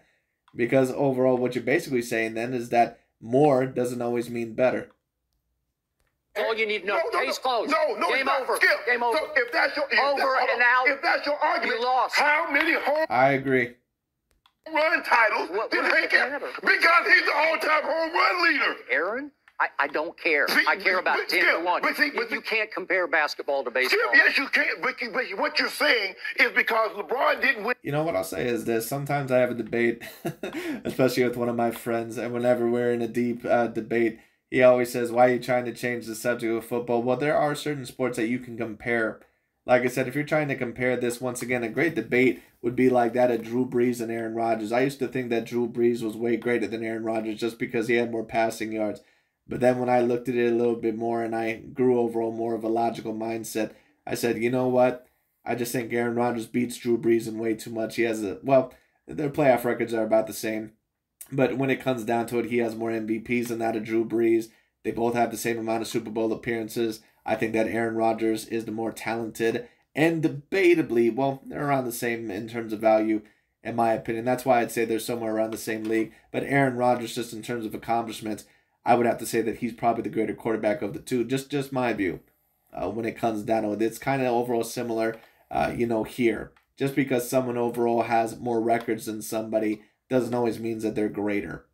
[SPEAKER 1] Because overall, what you're basically saying then is that more doesn't always mean better.
[SPEAKER 4] All you need to know. Case closed.
[SPEAKER 3] No,
[SPEAKER 4] Game over.
[SPEAKER 3] Skip.
[SPEAKER 4] Game over.
[SPEAKER 3] So if that's your
[SPEAKER 4] Over and out.
[SPEAKER 3] If that's your argument,
[SPEAKER 4] You lost.
[SPEAKER 3] How many home
[SPEAKER 1] I agree.
[SPEAKER 3] run titles did Hank have? Because he's the all-time home run leader.
[SPEAKER 4] Aaron, I don't care.
[SPEAKER 3] See,
[SPEAKER 4] I care about
[SPEAKER 3] but
[SPEAKER 4] 10
[SPEAKER 3] Skip,
[SPEAKER 4] to 1.
[SPEAKER 3] but see,
[SPEAKER 4] You can't compare basketball to baseball.
[SPEAKER 3] Skip, yes, you can. But what you're saying is because LeBron didn't win.
[SPEAKER 1] You know what I'll say is this. Sometimes I have a debate, especially with one of my friends, and whenever we're in a deep debate, he always says, why are you trying to change the subject of football? Well, there are certain sports that you can compare. Like I said, if you're trying to compare this, once again, a great debate would be like that of Drew Brees and Aaron Rodgers. I used to think that Drew Brees was way greater than Aaron Rodgers just because he had more passing yards. But then when I looked at it a little bit more and I grew overall more of a logical mindset, I said, you know what? I just think Aaron Rodgers beats Drew Brees in way too much. He has their playoff records are about the same. But when it comes down to it, he has more MVPs than that of Drew Brees. They both have the same amount of Super Bowl appearances. I think that Aaron Rodgers is the more talented and debatably, well, they're around the same in terms of value, in my opinion. That's why I'd say they're somewhere around the same league. But Aaron Rodgers, just in terms of accomplishments, I would have to say that he's probably the greater quarterback of the two. Just my view. When it comes down to it, it's kind of overall similar, here. Just because someone overall has more records than somebody doesn't always mean that they're greater.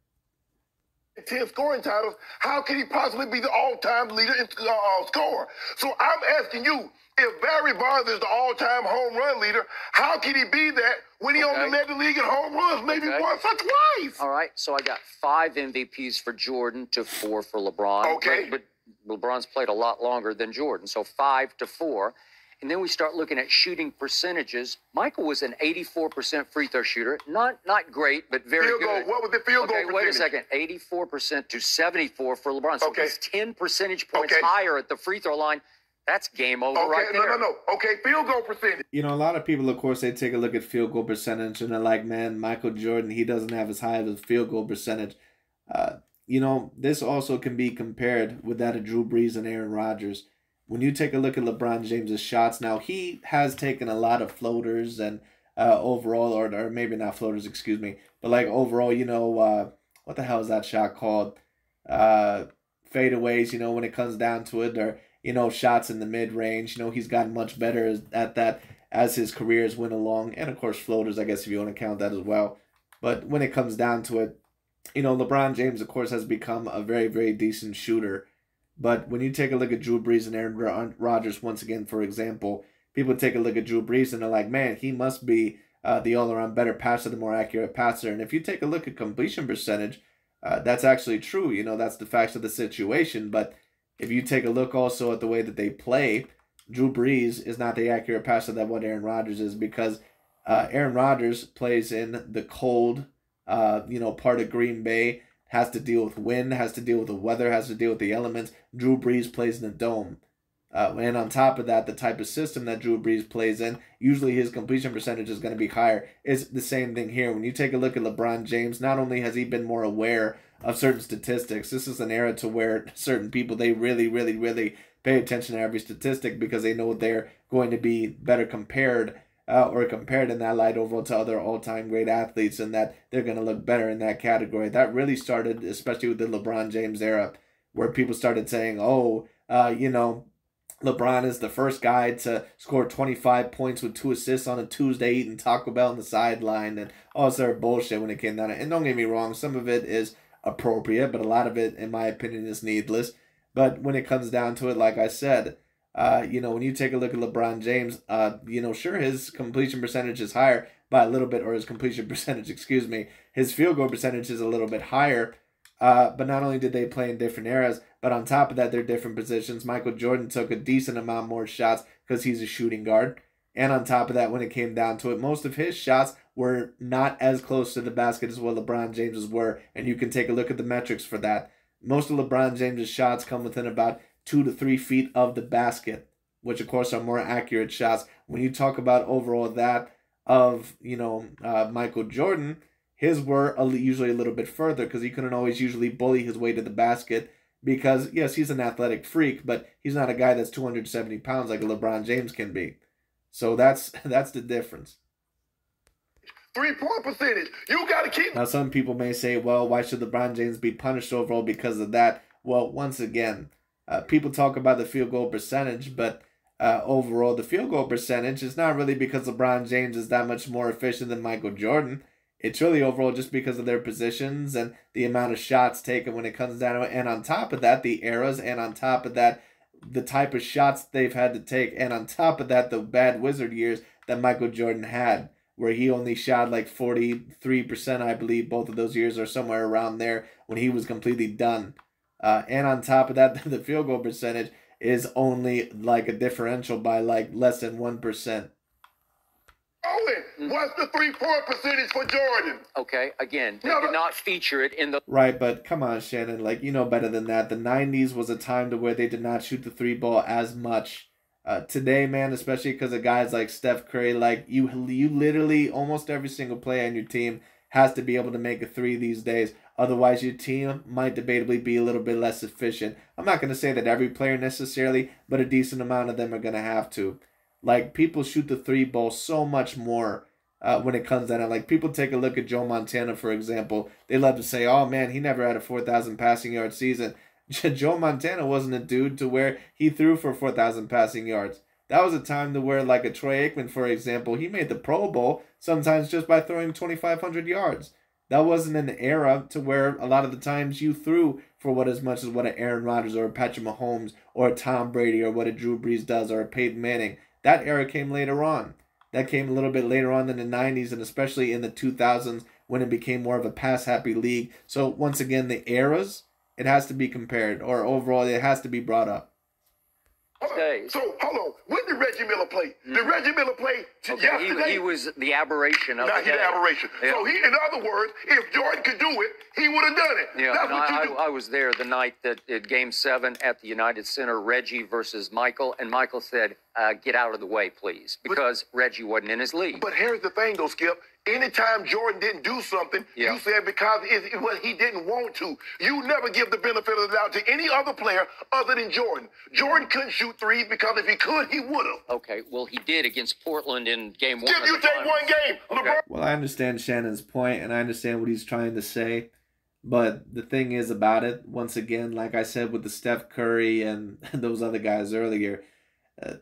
[SPEAKER 3] 10 scoring titles, how can he possibly be the all-time leader in scorer? So I'm asking you, if Barry Bonds is the all-time home run leader, how can he be that when he only led the league in home runs maybe once or twice?
[SPEAKER 4] All right, so I got 5 MVPs for Jordan to 4 for LeBron.
[SPEAKER 3] Okay.
[SPEAKER 4] But LeBron's played a lot longer than Jordan, so 5 to 4. And then we start looking at shooting percentages. Michael was an 84% free throw shooter. Not great, but very
[SPEAKER 3] Field
[SPEAKER 4] good.
[SPEAKER 3] goal. What was the field goal percentage?
[SPEAKER 4] Wait a second. 84% to 74 for LeBron. So he's 10 percentage points higher at the free throw line. That's game over right there.
[SPEAKER 3] No. Okay, field goal percentage.
[SPEAKER 1] You know, a lot of people, of course, they take a look at field goal percentage and they're like, man, Michael Jordan, he doesn't have as high of a field goal percentage. This also can be compared with that of Drew Brees and Aaron Rodgers. When you take a look at LeBron James's shots now, he has taken a lot of floaters and overall, or maybe not floaters, excuse me, but like overall, what the hell is that shot called? Fadeaways, when it comes down to it, or, shots in the mid-range. He's gotten much better at that as his careers went along. And, of course, floaters, I guess, if you want to count that as well. But when it comes down to it, LeBron James, of course, has become a very, very decent shooter. But when you take a look at Drew Brees and Aaron Rodgers, once again, for example, people take a look at Drew Brees and they're like, man, he must be the all-around better passer, the more accurate passer. And if you take a look at completion percentage, that's actually true. That's the facts of the situation. But if you take a look also at the way that they play, Drew Brees is not the accurate passer that what Aaron Rodgers is, because Aaron Rodgers plays in the cold, part of Green Bay, has to deal with wind, has to deal with the weather, has to deal with the elements. Drew Brees plays in the dome. And on top of that, the type of system that Drew Brees plays in, usually his completion percentage is going to be higher. It's the same thing here. When you take a look at LeBron James, not only has he been more aware of certain statistics, this is an era to where certain people, they really, really, really pay attention to every statistic because they know they're going to be better compared in that light overall to other all-time great athletes, and that they're going to look better in that category. That really started, especially with the LeBron James era, where people started saying, LeBron is the first guy to score 25 points with 2 assists on a Tuesday eating Taco Bell on the sideline, and all sort of bullshit when it came down to it. And don't get me wrong, some of it is appropriate, but a lot of it, in my opinion, is needless. But when it comes down to it, like I said, when you take a look at LeBron James, sure, his completion percentage is higher by a little bit, or his completion percentage, his field goal percentage is a little bit higher. But not only did they play in different eras, but on top of that, they're different positions. Michael Jordan took a decent amount more shots because he's a shooting guard. And on top of that, when it came down to it, most of his shots were not as close to the basket as what LeBron James's were. And you can take a look at the metrics for that. Most of LeBron James's shots come within about 2 to 3 feet of the basket, which of course are more accurate shots. When you talk about overall that of, Michael Jordan, his were usually a little bit further because he couldn't always usually bully his way to the basket because, yes, he's an athletic freak, but he's not a guy that's 270 pounds like a LeBron James can be. So that's the difference.
[SPEAKER 3] 3-point percentage. You got to keep.
[SPEAKER 1] Now, some people may say, well, why should LeBron James be punished overall because of that? Well, once again, people talk about the field goal percentage, but overall, the field goal percentage is not really because LeBron James is that much more efficient than Michael Jordan. It's really overall just because of their positions and the amount of shots taken when it comes down to it. And on top of that, the eras, and on top of that, the type of shots they've had to take. And on top of that, the bad Wizard years that Michael Jordan had, where he only shot like 43%, I believe, both of those years, or somewhere around there, when he was completely done. And on top of that, the field goal percentage is only like a differential by like less than 1%.
[SPEAKER 3] Owen, what's the 3-point percentage for Jordan?
[SPEAKER 4] Okay, again, they did not feature it in the...
[SPEAKER 1] Right, but come on, Shannon, like, you know better than that. The 90s was a time to where they did not shoot the 3-ball as much. Today, man, especially because of guys like Steph Curry, like, you literally, almost every single player on your team has to be able to make a 3 these days. Otherwise, your team might debatably be a little bit less efficient. I'm not going to say that every player necessarily, but a decent amount of them are going to have to. Like, people shoot the 3-ball so much more when it comes down to, like, people take a look at Joe Montana, for example. They love to say, oh, man, he never had a 4,000 passing yard season. Joe Montana wasn't a dude to where he threw for 4,000 passing yards. That was a time to where, like a Troy Aikman, for example, he made the Pro Bowl sometimes just by throwing 2,500 yards. That wasn't an era to where a lot of the times you threw for what as much as what an Aaron Rodgers or a Patrick Mahomes or a Tom Brady or what a Drew Brees does or a Peyton Manning. That era came later on. That came a little bit later on in the 90s and especially in the 2000s when it became more of a pass-happy league. So once again, the eras, it has to be compared, or overall it has to be brought up.
[SPEAKER 3] So, hold on. When did Reggie Miller play? Did Reggie Miller play yesterday?
[SPEAKER 4] He was the aberration of
[SPEAKER 3] the day. Aberration. Yeah. So, in other words, if Jordan could do it, he would have done it.
[SPEAKER 4] Yeah, I was there the night that at Game 7 at the United Center, Reggie versus Michael, and Michael said, get out of the way, please, because Reggie wasn't in his league.
[SPEAKER 3] But here's the thing, though, Skip. Anytime Jordan didn't do something, you said because he didn't want to. You never give the benefit of the doubt to any other player other than Jordan. Jordan couldn't shoot threes because if he could, he would have.
[SPEAKER 4] Okay, well, he did against Portland in Game 1.
[SPEAKER 3] Skip, you take one game.
[SPEAKER 4] Okay.
[SPEAKER 1] Well, I understand Shannon's point, and I understand what he's trying to say. But the thing is about it, once again, like I said with the Steph Curry and those other guys earlier,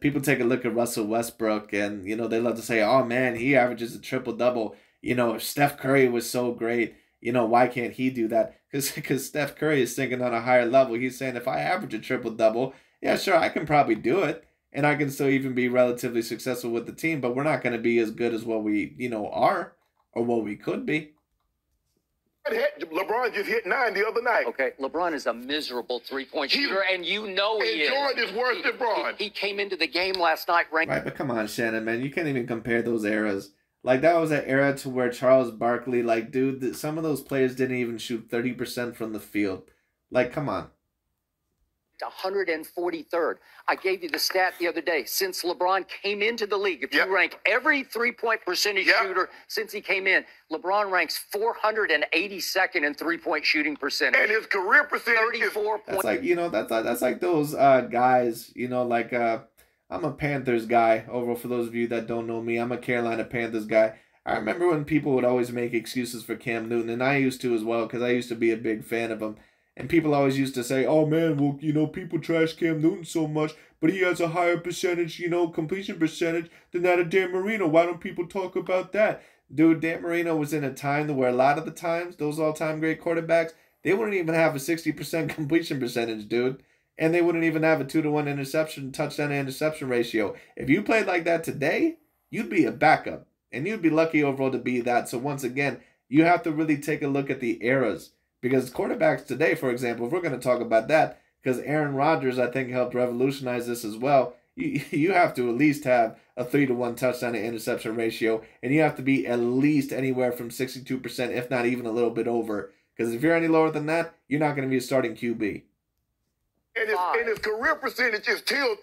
[SPEAKER 1] people take a look at Russell Westbrook and, you know, they love to say, oh, man, he averages a triple-double. You know, if Steph Curry was so great, you know, why can't he do that? Because Steph Curry is thinking on a higher level. He's saying, if I average a triple-double, yeah, sure, I can probably do it. And I can still even be relatively successful with the team, but we're not going to be as good as what we, you know, are or what we could be.
[SPEAKER 3] LeBron just hit 9 the other night.
[SPEAKER 4] Okay, LeBron is a miserable three-point shooter, and you know he is.
[SPEAKER 3] Jordan is worse than Bron.
[SPEAKER 4] He came into the game last night ranked...
[SPEAKER 1] Right, but come on, Shannon, man. You can't even compare those eras. Like, that was an era to where Charles Barkley, like, dude, some of those players didn't even shoot 30% from the field. Like, come on.
[SPEAKER 4] 143rd. I gave you the stat the other day. Since LeBron came into the league, if you rank every three-point percentage shooter since he came in, LeBron ranks 482nd in three-point shooting percentage.
[SPEAKER 3] And his career percentage is
[SPEAKER 4] 34.
[SPEAKER 1] That's like, you know, that's like those guys, you know, like I'm a Panthers guy. Overall, for those of you that don't know me, I'm a Carolina Panthers guy. I remember when people would always make excuses for Cam Newton, and I used to as well, because I used to be a big fan of him. And people always used to say, oh, man, well, you know, people trash Cam Newton so much, but he has a higher percentage, you know, completion percentage than that of Dan Marino. Why don't people talk about that? Dude, Dan Marino was in a time where a lot of the times, those all-time great quarterbacks, they wouldn't even have a 60% completion percentage, dude. And they wouldn't even have a 2-to-1 interception, touchdown to interception ratio. If you played like that today, you'd be a backup. And you'd be lucky overall to be that. So once again, you have to really take a look at the eras. Because quarterbacks today, for example, if we're going to talk about that, because Aaron Rodgers, I think, helped revolutionize this as well, you have to at least have a 3-to-1 touchdown to interception ratio, and you have to be at least anywhere from 62%, if not even a little bit over. Because if you're any lower than that, you're not going to be a starting QB.
[SPEAKER 3] And his career percentage is still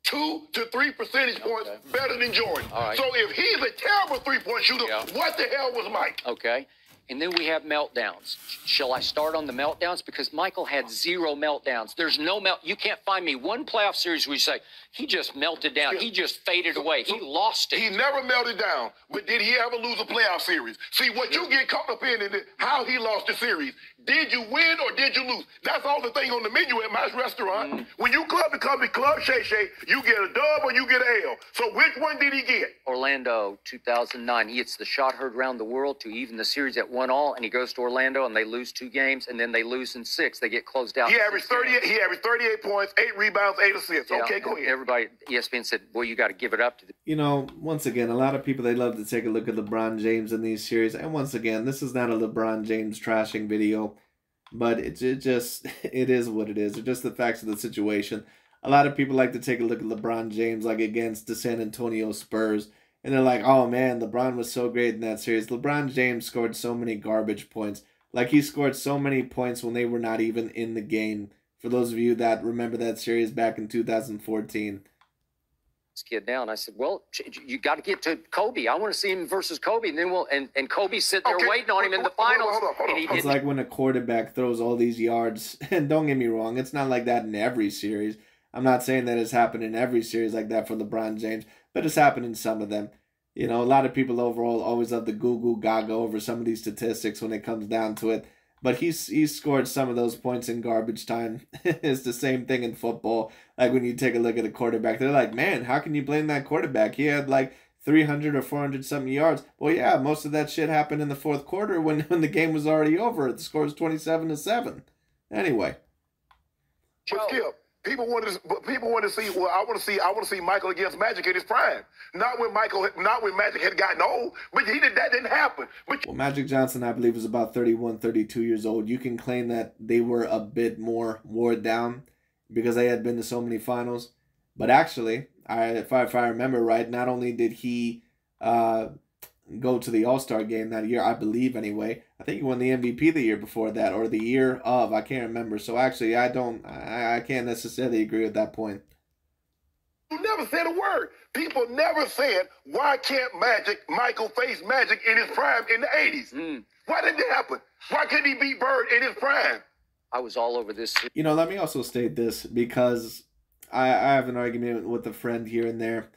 [SPEAKER 3] 2 to 3 percentage points better than Jordan.
[SPEAKER 4] All right.
[SPEAKER 3] So if he's a terrible three-point shooter, what the hell was Mike?
[SPEAKER 4] Okay. and then we have meltdowns. Shall I start on the meltdowns? Because Michael had 0 meltdowns. There's no you can't find me one playoff series where you say, he just melted down. He just faded away. He lost it.
[SPEAKER 3] He never melted down, but did he ever lose a playoff series? See, what you get caught up in is how he lost the series. Did you win or did you lose? That's all the thing on the menu at my restaurant. When you club the company, Club Shay Shay, you get a dub or you get an L. So which one did he get?
[SPEAKER 4] Orlando, 2009. He hits the shot heard around the world to even the series at 1-1, and he goes to Orlando, and they lose 2 games, and then they lose in 6. They get closed out.
[SPEAKER 3] He averaged 38. He averaged 38 points, 8 rebounds, 8 assists.
[SPEAKER 4] Yeah,
[SPEAKER 3] okay, go ahead.
[SPEAKER 4] Everybody, ESPN said, "Boy, you got to give it up to the."
[SPEAKER 1] You know, once again, a lot of people, they love to take a look at LeBron James in these series, and once again, this is not a LeBron James trashing video, but it is what it is. It's just the facts of the situation. A lot of people like to take a look at LeBron James, like against the San Antonio Spurs, and they're like, oh man, LeBron was so great in that series. LeBron James scored so many garbage points. Like, he scored so many points when they were not even in the game. For those of you that remember that series back in 2014.
[SPEAKER 4] This kid down. I said, well, you got to get to Kobe. I want to see him versus Kobe. And then and Kobe's sitting there waiting on him in the finals.
[SPEAKER 3] Hold on.
[SPEAKER 1] It's like when a quarterback throws all these yards. And don't get me wrong, it's not like that in every series. I'm not saying that it's happened in every series like that for LeBron James, but it's happened in some of them. You know, a lot of people overall always love the goo gaga over some of these statistics when it comes down to it. But he's scored some of those points in garbage time. It's the same thing in football. Like when you take a look at a quarterback, they're like, man, how can you blame that quarterback? He had like 300 or 400 something yards. Well, yeah, most of that shit happened in the fourth quarter when the game was already over. The score was 27-7. Anyway.
[SPEAKER 3] But Skip, people want to see. Well, I want to see Michael against Magic in his prime. Not when Magic had gotten old, but that didn't happen.
[SPEAKER 1] Well, Magic Johnson, I believe, was about 31, 32 years old. You can claim that they were a bit more wore down because they had been to so many finals. But actually, if I remember right, not only did he go to the All-Star game that year, I believe anyway. I think he won the MVP the year before that, or the year of. I can't remember. So actually, I can't necessarily agree with that point.
[SPEAKER 3] You never said a word. People never said, why can't Michael face Magic in his prime in the 80s? Why didn't it happen? Why couldn't he beat Bird in his prime?
[SPEAKER 4] I was all over this.
[SPEAKER 1] You know, let me also state this, because I have an argument with a friend here and there,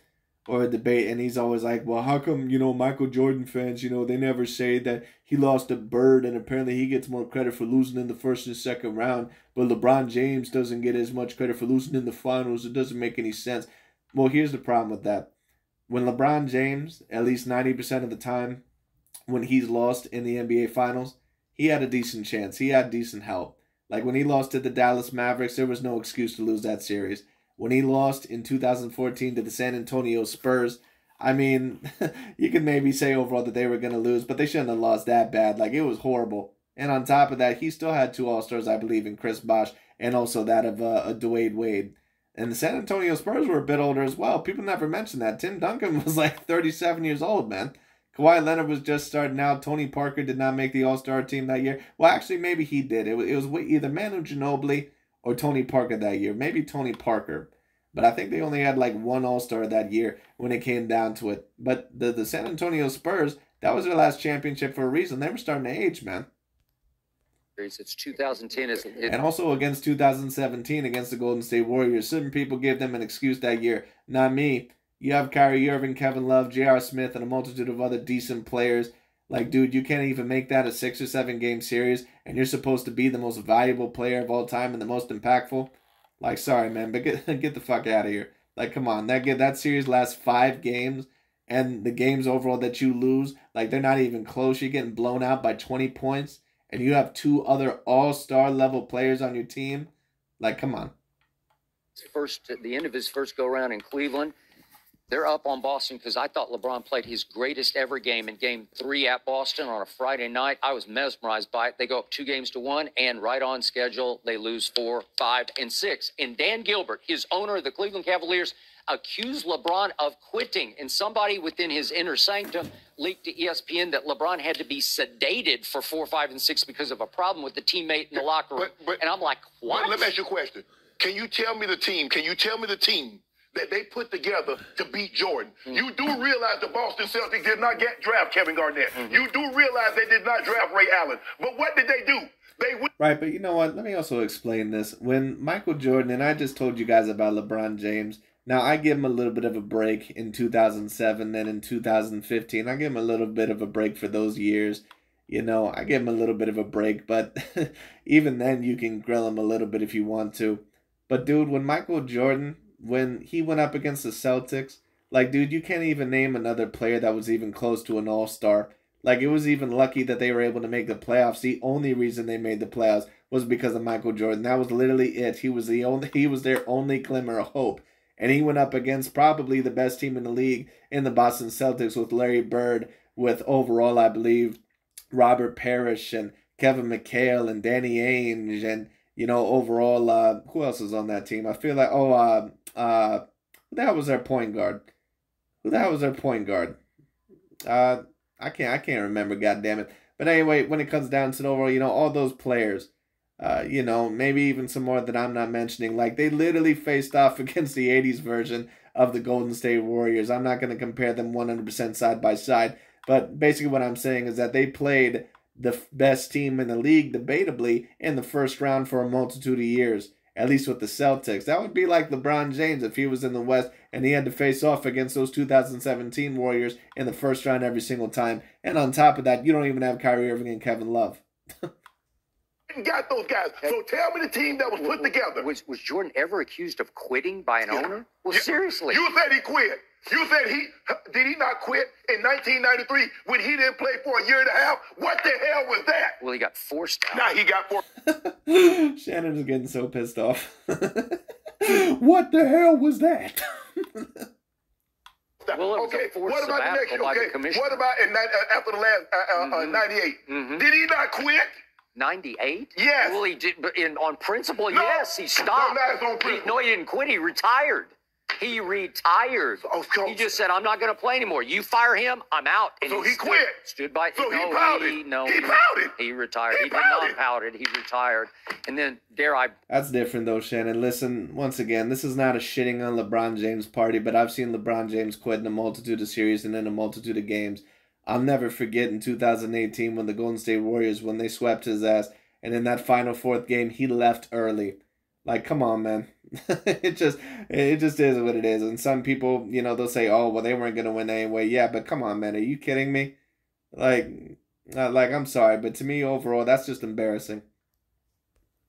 [SPEAKER 1] or a debate, and he's always like, well, how come, Michael Jordan fans, they never say that he lost to Bird, and apparently he gets more credit for losing in the first and second round, but LeBron James doesn't get as much credit for losing in the finals. It doesn't make any sense. Well, here's the problem with that. When LeBron James, at least 90% of the time, when he's lost in the NBA Finals, he had a decent chance. He had decent help. Like when he lost to the Dallas Mavericks, there was no excuse to lose that series. When he lost in 2014 to the San Antonio Spurs, I mean, you could maybe say overall that they were going to lose, but they shouldn't have lost that bad. Like, it was horrible. And on top of that, he still had 2 All-Stars, I believe, in Chris Bosh, and also that of Dwayne Wade. And the San Antonio Spurs were a bit older as well. People never mention that. Tim Duncan was like 37 years old, man. Kawhi Leonard was just starting out. Tony Parker did not make the All-Star team that year. Well, actually, maybe he did. It was either Manu Ginobili or Tony Parker that year. Maybe Tony Parker. But I think they only had like 1 All-Star that year when it came down to it. But the San Antonio Spurs, that was their last championship for a reason. They were starting to age, man.
[SPEAKER 4] It's 2010.
[SPEAKER 1] And also against 2017 against the Golden State Warriors. Certain people give them an excuse that year. Not me. You have Kyrie Irving, Kevin Love, J.R. Smith, and a multitude of other decent players. Like, dude, you can't even make that a 6 or 7 game series, and you're supposed to be the most valuable player of all time and the most impactful. Like, sorry, man, but get the fuck out of here. Like, come on. That series lasts 5 games, and the games overall that you lose, like, they're not even close. You're getting blown out by 20 points. And you have 2 other all-star level players on your team. Like, come on.
[SPEAKER 4] At the end of his first go-around in Cleveland, they're up on Boston because I thought LeBron played his greatest ever game in Game 3 at Boston on a Friday night. I was mesmerized by it. They go up 2-1, and right on schedule, they lose 4, 5, and 6. And Dan Gilbert, his owner of the Cleveland Cavaliers, accused LeBron of quitting, and somebody within his inner sanctum leaked to ESPN that LeBron had to be sedated for 4, 5, and 6 because of a problem with the teammate in the locker room. And I'm like, what?
[SPEAKER 3] Let me ask you a question. Can you tell me the team? Can you tell me the team that they put together to beat Jordan. You do realize the Boston Celtics did not draft Kevin Garnett. You do realize they did not draft Ray Allen. But what did they do?
[SPEAKER 1] Right, but you know what? Let me also explain this. When Michael Jordan, and I just told you guys about LeBron James. Now, I give him a little bit of a break in 2007 and in 2015. I give him a little bit of a break for those years. You know, I give him a little bit of a break, but even then you can grill him a little bit if you want to. But, dude, when Michael Jordan, when he went up against the Celtics, like, dude, you can't even name another player that was even close to an all-star. Like, it was even lucky that they were able to make the playoffs. The only reason they made the playoffs was because of Michael Jordan. That was literally it. He was their only glimmer of hope. And he went up against probably the best team in the league in the Boston Celtics with Larry Bird, with overall, I believe, Robert Parrish and Kevin McHale and Danny Ainge, and, you know, overall, who else is on that team? I feel like, who the hell was their point guard? I can't remember, goddammit. But anyway, when it comes down to the overall, you know, all those players, you know, maybe even some more that I'm not mentioning, like, they literally faced off against the 80s version of the Golden State Warriors. I'm not going to compare them 100% side by side, but basically what I'm saying is that they played the best team in the league, debatably, in the first round for a multitude of years, at least with the Celtics. That would be like LeBron James if he was in the West and he had to face off against those 2017 Warriors in the first round every single time. And on top of that, you don't even have Kyrie Irving and Kevin Love.
[SPEAKER 3] Got those guys. So tell me the team that was put together.
[SPEAKER 4] Was Jordan ever accused of quitting by an owner? Well, seriously.
[SPEAKER 3] You said he quit. You said did he not quit in 1993 when he didn't play for a year and a half? What the hell was that?
[SPEAKER 4] Well, he got forced out.
[SPEAKER 3] Nah, he got forced.
[SPEAKER 1] Shannon is getting so pissed off. What the hell was that?
[SPEAKER 4] Well,
[SPEAKER 3] okay, what about the next year? Okay, what about after the last 98? Did he not quit?
[SPEAKER 4] 98?
[SPEAKER 3] Yes.
[SPEAKER 4] Well, he did, but on principle, yes, he stopped. No, he didn't quit. He retired. He retired. He just said, I'm not going to play anymore. You fire him, I'm out. And
[SPEAKER 3] so he quit.
[SPEAKER 4] Stood by.
[SPEAKER 3] So he pouted. He pouted.
[SPEAKER 4] He retired. He did not pouted. He retired. And then,
[SPEAKER 1] That's different, though, Shannon. Listen, once again, this is not a shitting on LeBron James party, but I've seen LeBron James quit in a multitude of series and in a multitude of games. I'll never forget in 2018 when the Golden State Warriors, when they swept his ass, and in that final fourth game, he left early. Like, come on, man. it just is what it is. And some people, you know, they'll say, oh, well, they weren't going to win anyway. Yeah, but come on, man. Are you kidding me? Like, I'm sorry, but to me, overall, that's just embarrassing.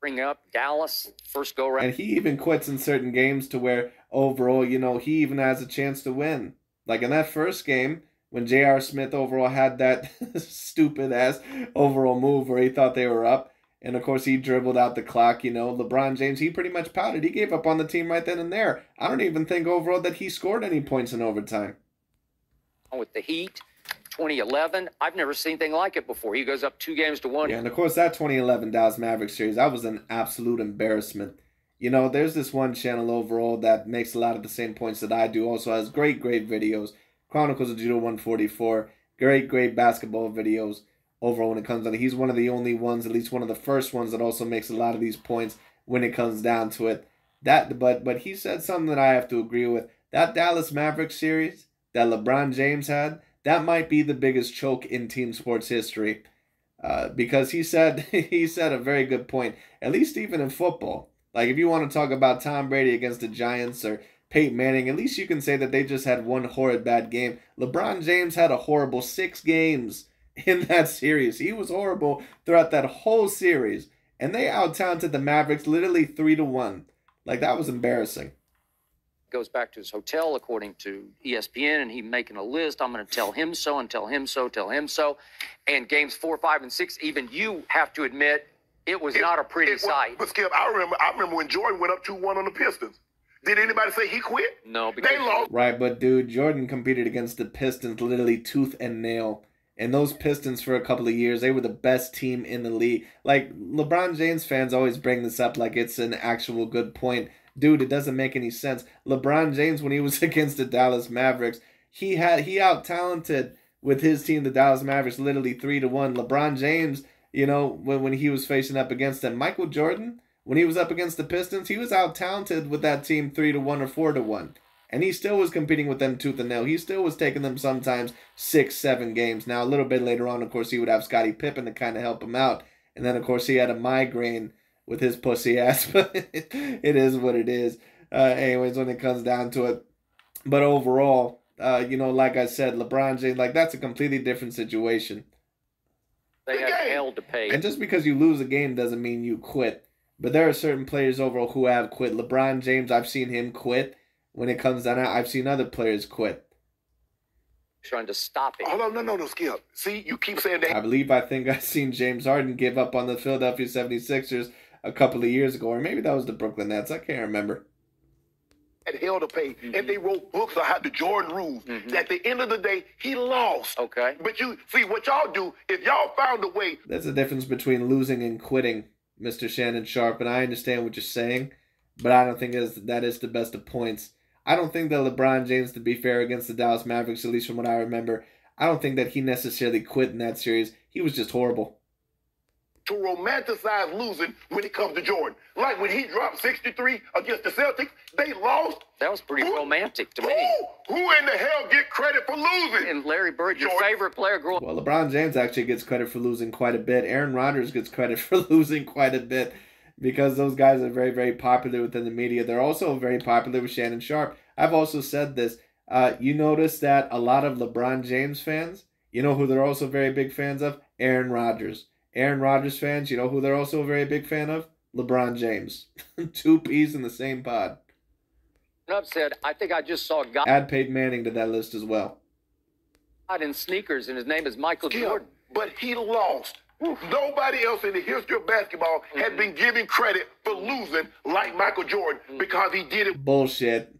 [SPEAKER 4] Bring up Dallas, first go round.
[SPEAKER 1] And he even quits in certain games to where, overall, you know, he even has a chance to win. Like in that first game, when J.R. Smith overall had that stupid-ass overall move where he thought they were up, and, of course, he dribbled out the clock, you know. LeBron James, he pretty much pouted. He gave up on the team right then and there. I don't even think overall that he scored any points in overtime.
[SPEAKER 4] With the Heat, 2011, I've never seen anything like it before. He goes up 2-1.
[SPEAKER 1] Yeah, and, of course, that 2011 Dallas Mavericks series, that was an absolute embarrassment. You know, there's this one channel overall that makes a lot of the same points that I do. Also has great videos. Chronicles of Judo 144. Great basketball videos. Overall, when it comes down to it, he's one of the only ones, at least one of the first ones, that also makes a lot of these points when it comes down to it. But he said something that I have to agree with. That Dallas Mavericks series that LeBron James had, that might be the biggest choke in team sports history. Because he said a very good point, at least even in football. Like, if you want to talk about Tom Brady against the Giants or Peyton Manning, at least you can say that they just had one horrid bad game. LeBron James had a horrible 6 games in that series. He was horrible throughout that whole series. And they out-talented the Mavericks literally 3-1. Like, that was embarrassing.
[SPEAKER 4] Goes back to his hotel, according to ESPN, and he's making a list. I'm going to tell him so and tell him so, tell him so. And games 4, 5, and 6, even you have to admit, it was not a pretty sight.
[SPEAKER 3] But Skip, I remember when Jordan went up 2-1 on the Pistons. Did anybody say he quit?
[SPEAKER 4] No, because
[SPEAKER 3] they lost.
[SPEAKER 1] Right, but dude, Jordan competed against the Pistons literally tooth and nail. And those Pistons for a couple of years, they were the best team in the league. Like, LeBron James fans always bring this up like it's an actual good point. Dude, it doesn't make any sense. LeBron James, when he was against the Dallas Mavericks, he out-talented with his team, the Dallas Mavericks, literally 3-1. LeBron James, you know, when he was facing up against them. Michael Jordan, when he was up against the Pistons, he was out-talented with that team 3-1 or 4-1. And he still was competing with them tooth and nail. He still was taking them sometimes 6, 7 games. Now, a little bit later on, of course, he would have Scottie Pippen to kind of help him out. And then, of course, he had a migraine with his pussy ass. But it is what it is. Anyways, when it comes down to it. But overall, you know, like I said, LeBron James, like, that's a completely different situation.
[SPEAKER 4] They had hell to pay.
[SPEAKER 1] And just because you lose a game doesn't mean you quit. But there are certain players overall who have quit. LeBron James, I've seen him quit. When it comes down, I've seen other players quit.
[SPEAKER 4] Trying to stop it.
[SPEAKER 3] Hold on, no, Skip. See, you keep saying that.
[SPEAKER 1] I think I've seen James Harden give up on the Philadelphia 76ers a couple of years ago. Or maybe that was the Brooklyn Nets. I can't remember.
[SPEAKER 3] Had hell to pay. And they wrote books on how the Jordan rules. At the end of the day, he lost.
[SPEAKER 4] Okay.
[SPEAKER 3] But you see, what y'all do, if y'all found a way.
[SPEAKER 1] There's a difference between losing and quitting, Mr. Shannon Sharp. And I understand what you're saying. But I don't think that is the best of points. I don't think that LeBron James, to be fair, against the Dallas Mavericks, at least from what I remember, I don't think that he necessarily quit in that series. He was just horrible.
[SPEAKER 3] To romanticize losing when it comes to Jordan. Like when he dropped 63 against the Celtics, they lost.
[SPEAKER 4] That was pretty romantic to me.
[SPEAKER 3] Who in the hell get credit for losing?
[SPEAKER 4] And Larry Bird, your favorite player growing up.
[SPEAKER 1] Well, LeBron James actually gets credit for losing quite a bit. Aaron Rodgers gets credit for losing quite a bit. Because those guys are very, very popular within the media. They're also very popular with Shannon Sharp. I've also said this. You notice that a lot of LeBron James fans, you know who they're also very big fans of? Aaron Rodgers. Aaron Rodgers fans, you know who they're also a very big fan of? LeBron James. 2 peas in the same pod.
[SPEAKER 4] Upset. I think I just saw a guy.
[SPEAKER 1] Add Peyton Manning to that list as well.
[SPEAKER 4] In sneakers, and his name is Michael Jordan.
[SPEAKER 3] But he lost. Nobody else in the history of basketball has been given credit for losing like Michael Jordan because he did it.
[SPEAKER 1] Bullshit.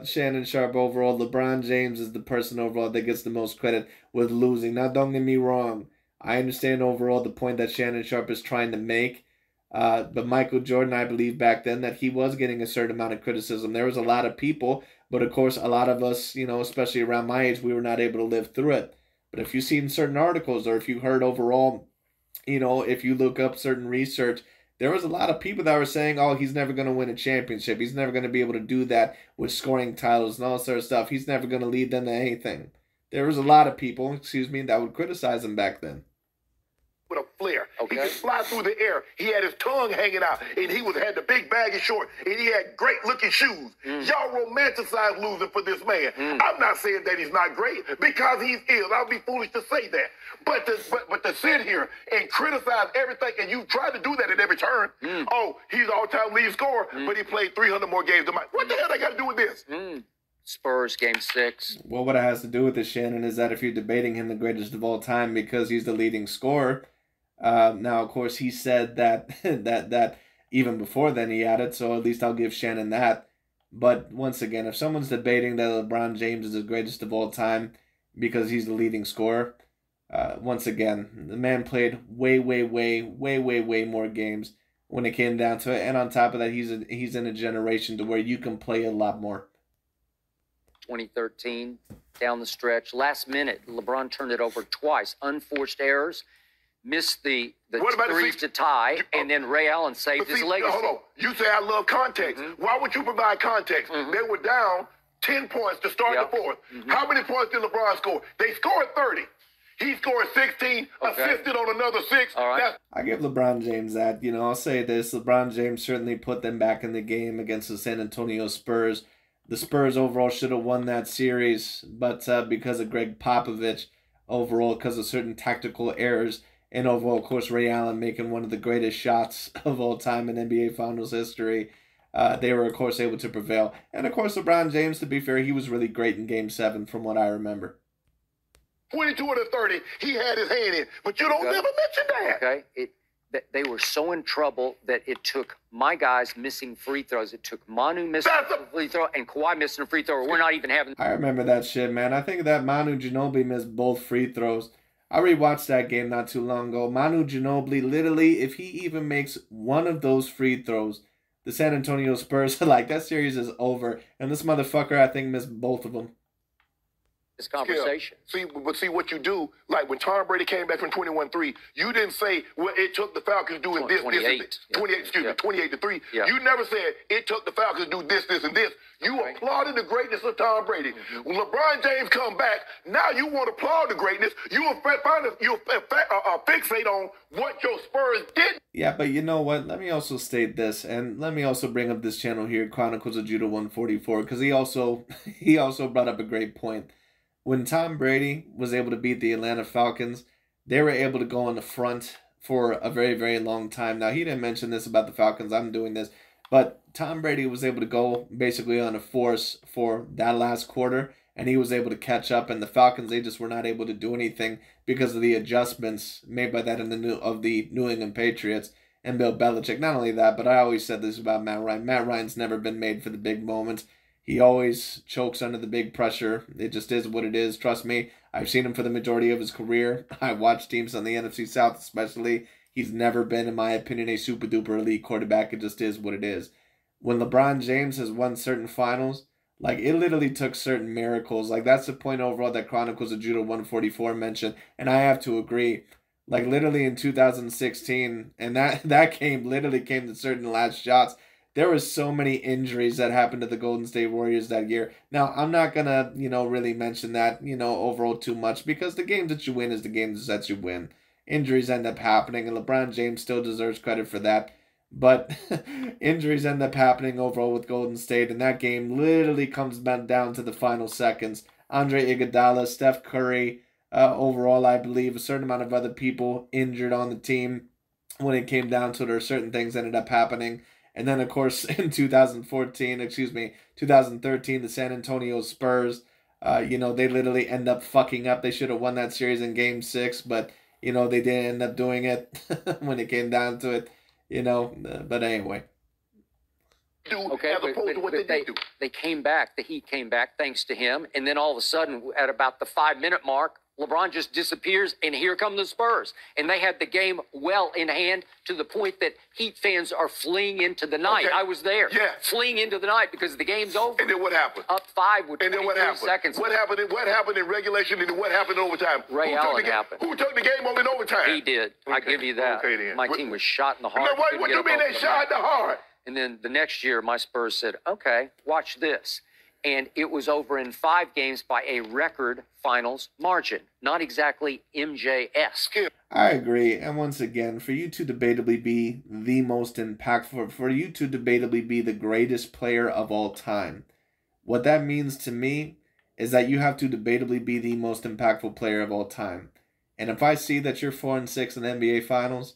[SPEAKER 1] Shannon Sharp overall. LeBron James is the person overall that gets the most credit with losing. Now, don't get me wrong. I understand overall the point that Shannon Sharp is trying to make. But Michael Jordan, I believe back then that he was getting a certain amount of criticism. There was a lot of people, but of course a lot of us, you know, especially around my age, we were not able to live through it. But if you've seen certain articles or if you heard overall, you know, if you look up certain research, there was a lot of people that were saying, oh, he's never going to win a championship. He's never going to be able to do that with scoring titles and all sort of stuff. He's never going to lead them to anything. There was a lot of people, that would criticize him back then.
[SPEAKER 3] With a flare.
[SPEAKER 4] Okay.
[SPEAKER 3] He could fly through the air. He had his tongue hanging out, and he had the big baggy short, and he had great-looking shoes. Y'all romanticize losing for this man. I'm not saying that he's not great, because he's ill. I'll be foolish to say that. But to sit here and criticize everything, and you try to do that at every turn. Oh, he's all-time lead scorer, but he played 300 more games than Mike. What the hell they got to do with this?
[SPEAKER 4] Spurs, Game 6.
[SPEAKER 1] Well, what it has to do with this, Shannon, is that if you're debating him the greatest of all time because he's the leading scorer, now, of course, he said that that even before then he had it, so at least I'll give Shannon that. But once again, if someone's debating that LeBron James is the greatest of all time because he's the leading scorer, once again, the man played way more games when it came down to it. And on top of that, he's in a generation to where you can play a lot more.
[SPEAKER 4] 2013, down the stretch, last minute, LeBron turned it over twice, unforced errors. Missed the threes to tie, and then Ray Allen saved his legacy.
[SPEAKER 3] Hold on. You say I love context. Why would you provide context? They were down 10 points to start the fourth. How many points did LeBron score? They scored 30. He scored 16, assisted on another 6.
[SPEAKER 4] All right.
[SPEAKER 1] I give LeBron James that. You know, I'll say this. LeBron James certainly put them back in the game against the San Antonio Spurs. The Spurs overall should have won that series, but because of Greg Popovich, overall, because of certain tactical errors, and overall, of course, Ray Allen making one of the greatest shots of all time in NBA Finals history, they were, of course, able to prevail. And, of course, LeBron James, to be fair, he was really great in Game 7 from what I remember.
[SPEAKER 3] 22 of the 30, he had his hand in. But you don't never mention that.
[SPEAKER 4] Okay. They were so in trouble that it took my guys missing free throws. It took Manu missing a free throw and Kawhi missing a free throw. We're not even having...
[SPEAKER 1] I remember that shit, man. I think that Manu Ginobili missed both free throws. I rewatched that game not too long ago. Manu Ginobili, literally, if he even makes one of those free throws, the San Antonio Spurs, like, that series is over. And this motherfucker, I think, missed both of them.
[SPEAKER 4] this conversation.
[SPEAKER 3] Yeah. See what you do, like when Tom Brady came back from 21-3, you didn't say, well, it took the Falcons doing this, 28-3.
[SPEAKER 4] Yeah.
[SPEAKER 3] You never said it took the Falcons to do this, and this. You applauded the greatness of Tom Brady. When LeBron James come back, now you want to applaud the greatness. You fixate on what your Spurs did.
[SPEAKER 1] Yeah, but you know what? Let me also state this, and let me also bring up this channel here, Chronicles of Judah 144, because he also brought up a great point. When Tom Brady was able to beat the Atlanta Falcons, they were able to go on the front for a very, very long time. Now, he didn't mention this about the Falcons. I'm doing this. But Tom Brady was able to go basically on a force for that last quarter, and he was able to catch up. And the Falcons, they just were not able to do anything because of the adjustments made by that of the New England Patriots and Bill Belichick. Not only that, but I always said this about Matt Ryan. Matt Ryan's never been made for the big moments. He always chokes under the big pressure. It just is what it is. Trust me, I've seen him for the majority of his career. I've watched teams on the NFC South especially. He's never been, in my opinion, a super-duper elite quarterback. It just is what it is. When LeBron James has won certain finals, like, it literally took certain miracles. Like, that's the point overall that Chronicles of Judah 144 mentioned. And I have to agree. Like, literally in 2016, and that game literally came to certain last shots. There were so many injuries that happened to the Golden State Warriors that year. Now, I'm not going to, really mention that, overall too much, because the games that you win is the games that you win. Injuries end up happening, and LeBron James still deserves credit for that. But injuries end up happening overall with Golden State, and that game literally comes down to the final seconds. Andre Iguodala, Steph Curry, overall, I believe, a certain amount of other people injured on the team. When it came down to it, or certain things ended up happening. And then, of course, in 2013, the San Antonio Spurs, they literally end up fucking up. They should have won that series in Game 6, but, they didn't end up doing it when it came down to it, but anyway.
[SPEAKER 4] Okay, they came back. The Heat came back thanks to him. And then all of a sudden, at about the 5-minute mark, LeBron just disappears, and here come the Spurs. And they had the game well in hand to the point that Heat fans are fleeing into the night. Okay. I was there. Yeah. Fleeing into the night because the game's over.
[SPEAKER 3] And then what happened?
[SPEAKER 4] Up 5 with 23 seconds.
[SPEAKER 3] What happened in regulation, and what happened in overtime?
[SPEAKER 4] Ray Allen happened.
[SPEAKER 3] Who took the game over in overtime?
[SPEAKER 4] He did. Okay. I give you that. Okay, then. My team was shot in the heart.
[SPEAKER 3] What do you mean they shot in the heart?
[SPEAKER 4] And then the next year, my Spurs said, okay, watch this. And it was over in 5 games by a record finals margin. Not exactly MJ-esque.
[SPEAKER 1] I agree. And once again, for you to debatably be the most impactful, for you to debatably be the greatest player of all time, what that means to me is that you have to debatably be the most impactful player of all time. And if I see that you're 4-6 in the NBA Finals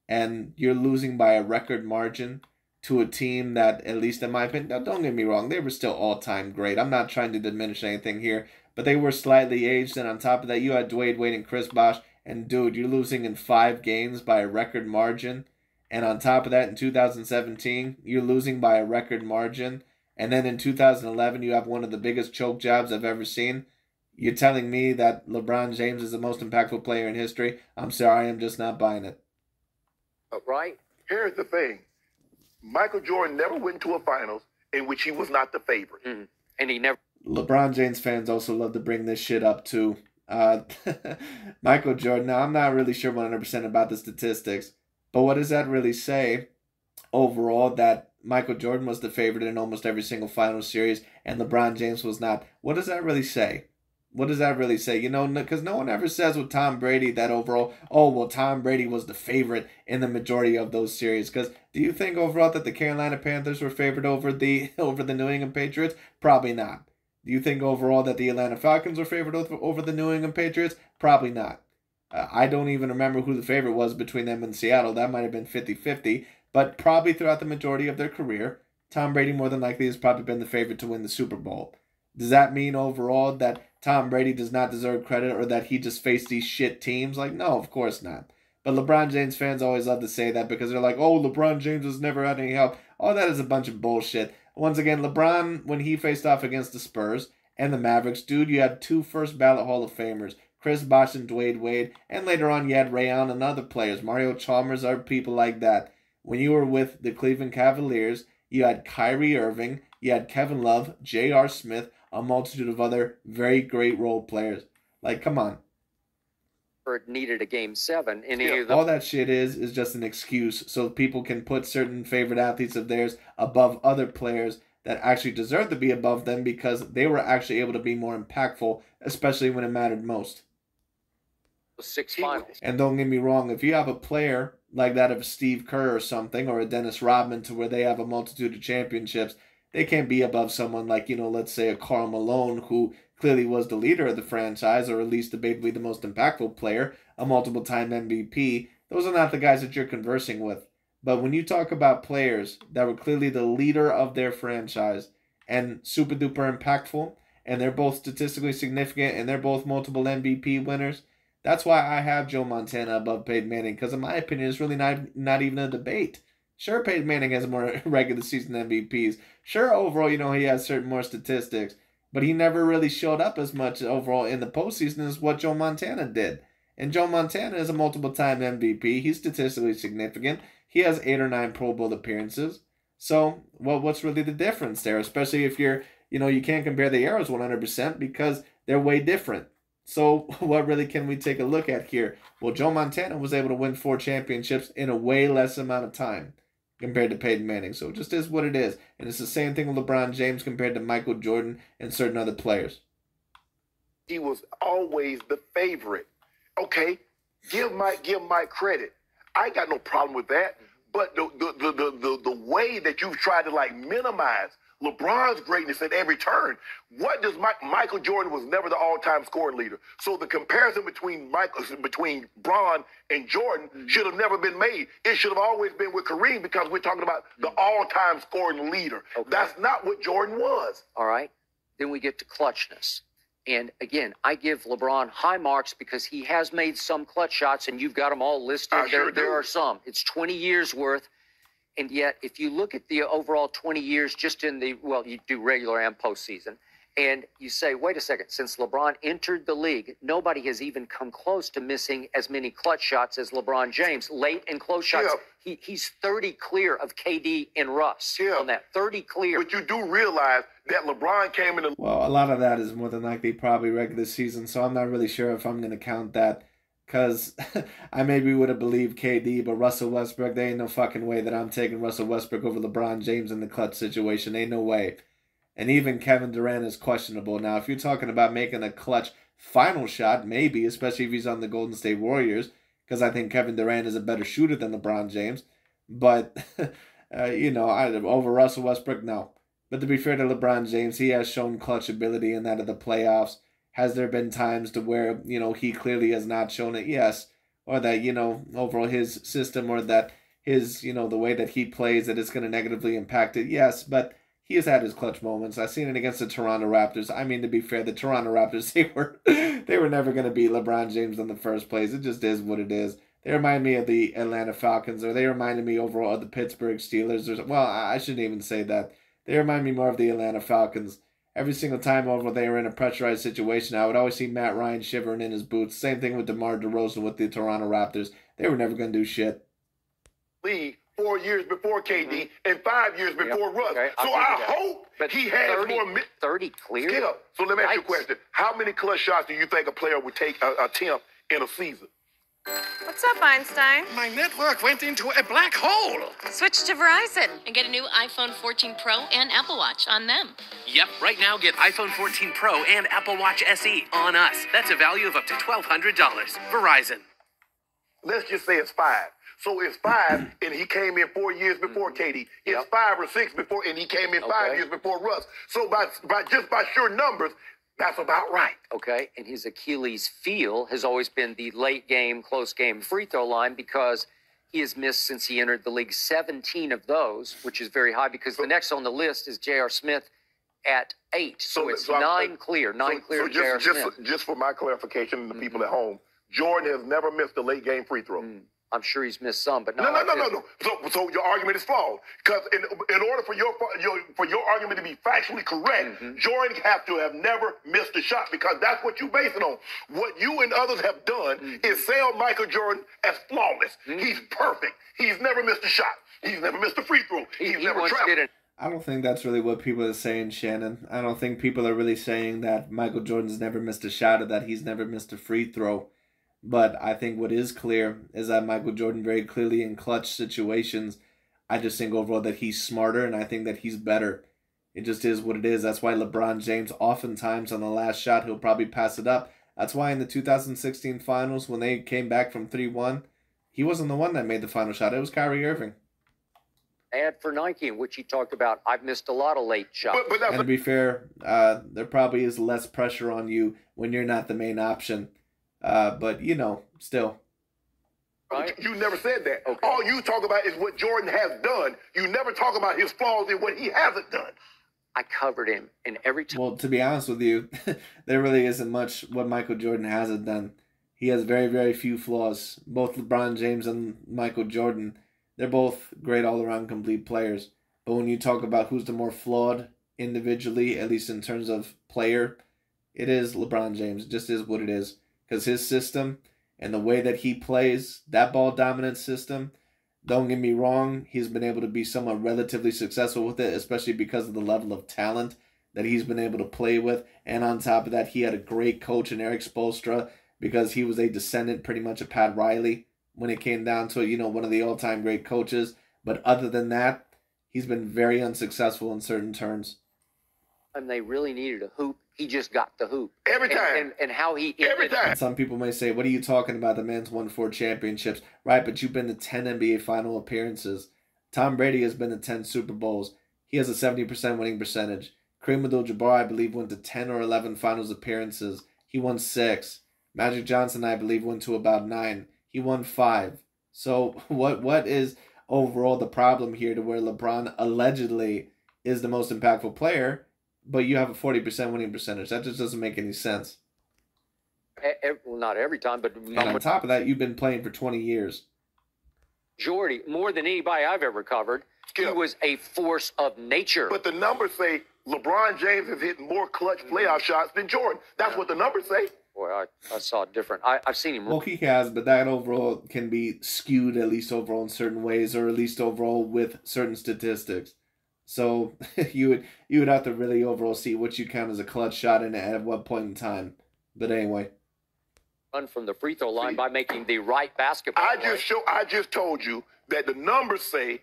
[SPEAKER 1] and you're losing by a record margin to a team that, at least in my opinion, now don't get me wrong, they were still all-time great. I'm not trying to diminish anything here, but they were slightly aged, and on top of that, you had Dwayne Wade and Chris Bosh, and dude, you're losing in 5 games by a record margin, and on top of that, in 2017, you're losing by a record margin, and then in 2011, you have one of the biggest choke jobs I've ever seen. You're telling me that LeBron James is the most impactful player in history? I'm sorry, I'm just not buying it.
[SPEAKER 3] Right? Here's the thing. Michael Jordan never went to a finals in which he was not the favorite.
[SPEAKER 4] Mm-hmm. And he never...
[SPEAKER 1] LeBron James fans also love to bring this shit up too. Michael Jordan, now I'm not really sure 100% about the statistics, but what does that really say overall, that Michael Jordan was the favorite in almost every single final series and LeBron James was not? What does that really say? What does that really say? Because no one ever says with Tom Brady that overall, oh, well, Tom Brady was the favorite in the majority of those series. Because do you think overall that the Carolina Panthers were favored over the New England Patriots? Probably not. Do you think overall that the Atlanta Falcons were favored over the New England Patriots? Probably not. I don't even remember who the favorite was between them and Seattle. That might have been 50-50. But probably throughout the majority of their career, Tom Brady more than likely has probably been the favorite to win the Super Bowl. Does that mean overall that Tom Brady does not deserve credit, or that he just faced these shit teams? Like, no, of course not. But LeBron James fans always love to say that because they're like, oh, LeBron James has never had any help. Oh, that is a bunch of bullshit. Once again, LeBron, when he faced off against the Spurs and the Mavericks, dude, you had 2 first-ballot Hall of Famers, Chris Bosh and Dwayne Wade, and later on you had Ray Allen and other players, Mario Chalmers, or people like that. When you were with the Cleveland Cavaliers, you had Kyrie Irving, you had Kevin Love, J.R. Smith, a multitude of other very great role players. Like, come on.
[SPEAKER 4] It needed a game 7 in any of the...
[SPEAKER 1] All that shit is just an excuse so people can put certain favorite athletes of theirs above other players that actually deserve to be above them because they were actually able to be more impactful, especially when it mattered most.
[SPEAKER 4] 6 finals.
[SPEAKER 1] And don't get me wrong, if you have a player like that of Steve Kerr or something, or a Dennis Rodman, to where they have a multitude of championships, they can't be above someone like, let's say a Karl Malone, who clearly was the leader of the franchise, or at least debatably the most impactful player, a multiple-time MVP. Those are not the guys that you're conversing with. But when you talk about players that were clearly the leader of their franchise and super-duper impactful, and they're both statistically significant, and they're both multiple MVP winners, that's why I have Joe Montana above Peyton Manning, because in my opinion, it's really not even a debate. Sure, Peyton Manning has more regular season MVPs. Sure, overall, he has certain more statistics, but he never really showed up as much overall in the postseason as what Joe Montana did. And Joe Montana is a multiple-time MVP. He's statistically significant. He has 8 or 9 Pro Bowl appearances. So, what's really the difference there? Especially if you're, you can't compare the eras 100% because they're way different. So, what really can we take a look at here? Well, Joe Montana was able to win 4 championships in a way less amount of time compared to Peyton Manning. So, it just is what it is. And it's the same thing with LeBron James compared to Michael Jordan and certain other players.
[SPEAKER 3] He was always the favorite. Okay, give Mike credit. I ain't got no problem with that. But the way that you've tried to minimize LeBron's greatness at every turn. What does Michael Jordan was never the all-time scoring leader. So the comparison between Bron and Jordan should have never been made. It should have always been with Kareem because we're talking about the all-time scoring leader. Okay. That's not what Jordan was.
[SPEAKER 4] All right. Then we get to clutchness. And again, I give LeBron high marks because he has made some clutch shots, and you've got them all listed. There are some. It's 20 years worth. And yet, if you look at the overall 20 years just in you do regular and postseason, and you say, wait a second, since LeBron entered the league, nobody has even come close to missing as many clutch shots as LeBron James. Late and close shots. Yeah. He's 30 clear of KD and Russ on that. 30 clear.
[SPEAKER 3] But you do realize that LeBron came in.
[SPEAKER 1] Well, a lot of that is more than likely probably regular season, so I'm not really sure if I'm going to count that. Because I maybe would have believed KD, but Russell Westbrook, there ain't no fucking way that I'm taking Russell Westbrook over LeBron James in the clutch situation. Ain't no way. And even Kevin Durant is questionable. Now, if you're talking about making a clutch final shot, maybe, especially if he's on the Golden State Warriors, because I think Kevin Durant is a better shooter than LeBron James. But, over Russell Westbrook, no. But to be fair to LeBron James, he has shown clutch ability in that of the playoffs. Has there been times to where, he clearly has not shown it? Yes. Or that, overall his system or that his, the way that he plays, that it's going to negatively impact it? Yes, but he has had his clutch moments. I've seen it against the Toronto Raptors. I mean, to be fair, the Toronto Raptors, they were never going to beat LeBron James in the first place. It just is what it is. They remind me of the Atlanta Falcons, or they reminded me overall of the Pittsburgh Steelers. Well, I shouldn't even say that. They remind me more of the Atlanta Falcons. Every single time over they were in a pressurized situation, I would always see Matt Ryan shivering in his boots. Same thing with DeMar DeRozan with the Toronto Raptors. They were never going to do shit.
[SPEAKER 3] League 4 years before KD and 5 years before Russ. Okay, so I hope he has 30, more...
[SPEAKER 4] 30 clear?
[SPEAKER 3] Skip. So let me ask you a question. How many clutch shots do you think a player would attempt in a season?
[SPEAKER 8] What's up, Einstein?
[SPEAKER 6] My network went into a black hole.
[SPEAKER 5] Switch to Verizon and get a new iPhone 14 Pro and Apple Watch on them.
[SPEAKER 7] Yep, right now get iPhone 14 Pro and Apple Watch SE on us. That's a value of up to $1,200. Verizon.
[SPEAKER 3] Let's just say it's 5. So it's 5, and he came in 4 years before KD. It's 5 or 6 before, and he came in 5 years before Russ. So by sure numbers, that's about right.
[SPEAKER 4] Okay, and his Achilles heel has always been the late game, close game free throw line because he has missed since he entered the league 17 of those, which is very high because the next on the list is J.R. Smith at 8. So it's 9 clear, 9 clear to J.R. Smith.
[SPEAKER 3] Just for my clarification and the people at home, Jordan has never missed a late game free throw.
[SPEAKER 4] I'm sure he's missed some, but
[SPEAKER 3] no. So your argument is flawed because in order for your argument to be factually correct, Jordan has to have never missed a shot because that's what you base it on. What you and others have done is sell Michael Jordan as flawless. He's perfect. He's never missed a shot. He's never missed a free throw. He's never traveled.
[SPEAKER 1] I don't think that's really what people are saying, Shannon. I don't think people are really saying that Michael Jordan's never missed a shot or that he's never missed a free throw. But I think what is clear is that Michael Jordan very clearly in clutch situations, I just think overall that he's smarter and I think that he's better. It just is what it is. That's why LeBron James oftentimes on the last shot, he'll probably pass it up. That's why in the 2016 finals, when they came back from 3-1, he wasn't the one that made the final shot. It was Kyrie Irving.
[SPEAKER 4] Ad for Nike, in which he talked about, I've missed a lot of late shots.
[SPEAKER 1] And to be fair, there probably is less pressure on you when you're not the main option. But, you know, still.
[SPEAKER 3] Right? You never said that. Okay. All you talk about is what Jordan has done. You never talk about his flaws and what he hasn't done.
[SPEAKER 4] I covered him in every time.
[SPEAKER 1] Well, to be honest with you, there really isn't much what Michael Jordan hasn't done. He has very, very few flaws. Both LeBron James and Michael Jordan, they're both great all-around complete players. But when you talk about who's the more flawed individually, at least in terms of player, it is LeBron James. It just is what it is. Because his system and the way that he plays, that ball dominant system, don't get me wrong, he's been able to be somewhat relatively successful with it, especially because of the level of talent that he's been able to play with. And on top of that, he had a great coach in Eric Spoelstra because he was a descendant pretty much of Pat Riley when it came down to it, you know, one of the all-time great coaches. But other than that, he's been very unsuccessful in certain turns.
[SPEAKER 4] And they really needed a hoop. He just got the hoop.
[SPEAKER 3] Every time.
[SPEAKER 4] And how he...
[SPEAKER 3] Every time.
[SPEAKER 1] And some people may say, what are you talking about? The man's won 4 championships. Right, but you've been to 10 NBA final appearances. Tom Brady has been to 10 Super Bowls. He has a 70% winning percentage. Kareem Abdul-Jabbar, I believe, went to 10 or 11 finals appearances. He won 6. Magic Johnson, I believe, went to about 9. He won 5. So what is overall the problem here to where LeBron allegedly is the most impactful player, but you have a 40% winning percentage? That just doesn't make any sense.
[SPEAKER 4] Well, not every time, but...
[SPEAKER 1] And on top of that, you've been playing for 20 years.
[SPEAKER 4] Jordy, more than anybody I've ever covered, Skip, he was a force of nature.
[SPEAKER 3] But the numbers say LeBron James has hit more clutch playoff shots than Jordan. That's what the numbers say.
[SPEAKER 4] Boy, I saw it different. I've seen him.
[SPEAKER 1] Well, he has, but that overall can be skewed, at least overall in certain ways, or at least overall with certain statistics. So you would have to really overall see what you count as a clutch shot and at what point in time. But anyway.
[SPEAKER 4] Run from the free throw line by making the right basketball.
[SPEAKER 3] I just told you that the numbers say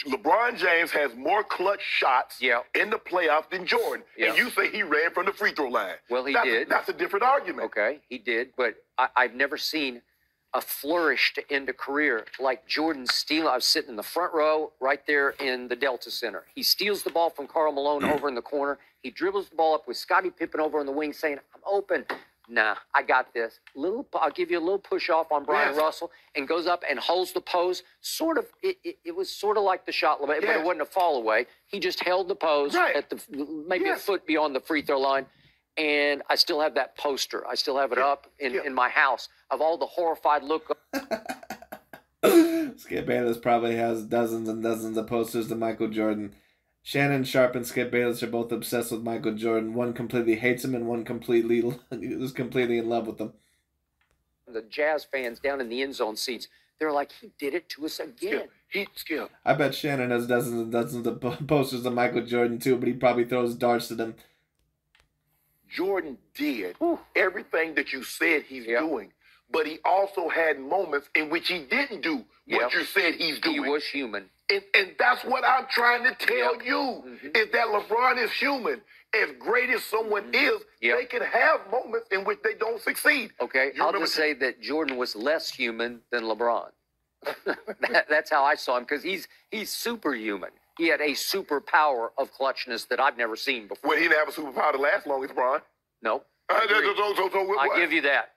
[SPEAKER 3] LeBron James has more clutch shots in the playoffs than Jordan. And you say he ran from the free throw line.
[SPEAKER 4] Well, he did.
[SPEAKER 3] That's a different argument.
[SPEAKER 4] Okay, he did. But I've never seen a flourish to end a career like Jordan stealing. I was sitting in the front row right there in the Delta Center. He steals the ball from Karl Malone over in the corner. He dribbles the ball up with Scottie Pippen over on the wing saying, I'm open. Nah, I got this. I'll give you a little push off on Brian Russell, and goes up and holds the pose. Sort of, it was sort of like the shot, but it wasn't a fall away. He just held the pose at the maybe a foot beyond the free throw line. And I still have that poster. I still have it up in my house of all the horrified look.
[SPEAKER 1] Skip Bayless probably has dozens and dozens of posters of Michael Jordan. Shannon Sharp and Skip Bayless are both obsessed with Michael Jordan. One completely hates him and one is completely in love with him.
[SPEAKER 4] The Jazz fans down in the end zone seats, they're like, he did it to us again.
[SPEAKER 3] Skip.
[SPEAKER 1] I bet Shannon has dozens and dozens of posters of Michael Jordan too, but he probably throws darts at them.
[SPEAKER 3] Jordan did everything that you said he's doing, but he also had moments in which he didn't do what you said he's doing.
[SPEAKER 4] He was human.
[SPEAKER 3] And that's what I'm trying to tell you, is that LeBron is human. As great as someone is, they can have moments in which they don't succeed.
[SPEAKER 4] Okay, I'll just say that Jordan was less human than LeBron. That's how I saw him, because he's superhuman. He had a superpower of clutchness that I've never seen before.
[SPEAKER 3] Well, he didn't have a superpower to last long as LeBron.
[SPEAKER 4] No.
[SPEAKER 3] I
[SPEAKER 4] give you that.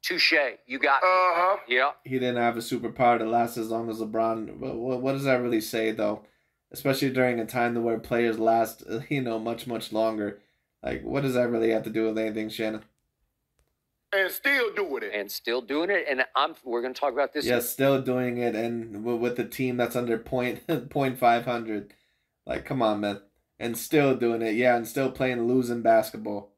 [SPEAKER 4] Touche. You got me. Yeah.
[SPEAKER 1] He didn't have a superpower to last as long as LeBron. What does that really say, though? Especially during a time where players last, much, much longer. Like, what does that really have to do with anything, Shannon?
[SPEAKER 3] And still doing it.
[SPEAKER 4] And we're going to talk about this.
[SPEAKER 1] Yeah, still doing it, and with the team that's under .500. Like, come on, man. And still doing it, and still playing losing basketball.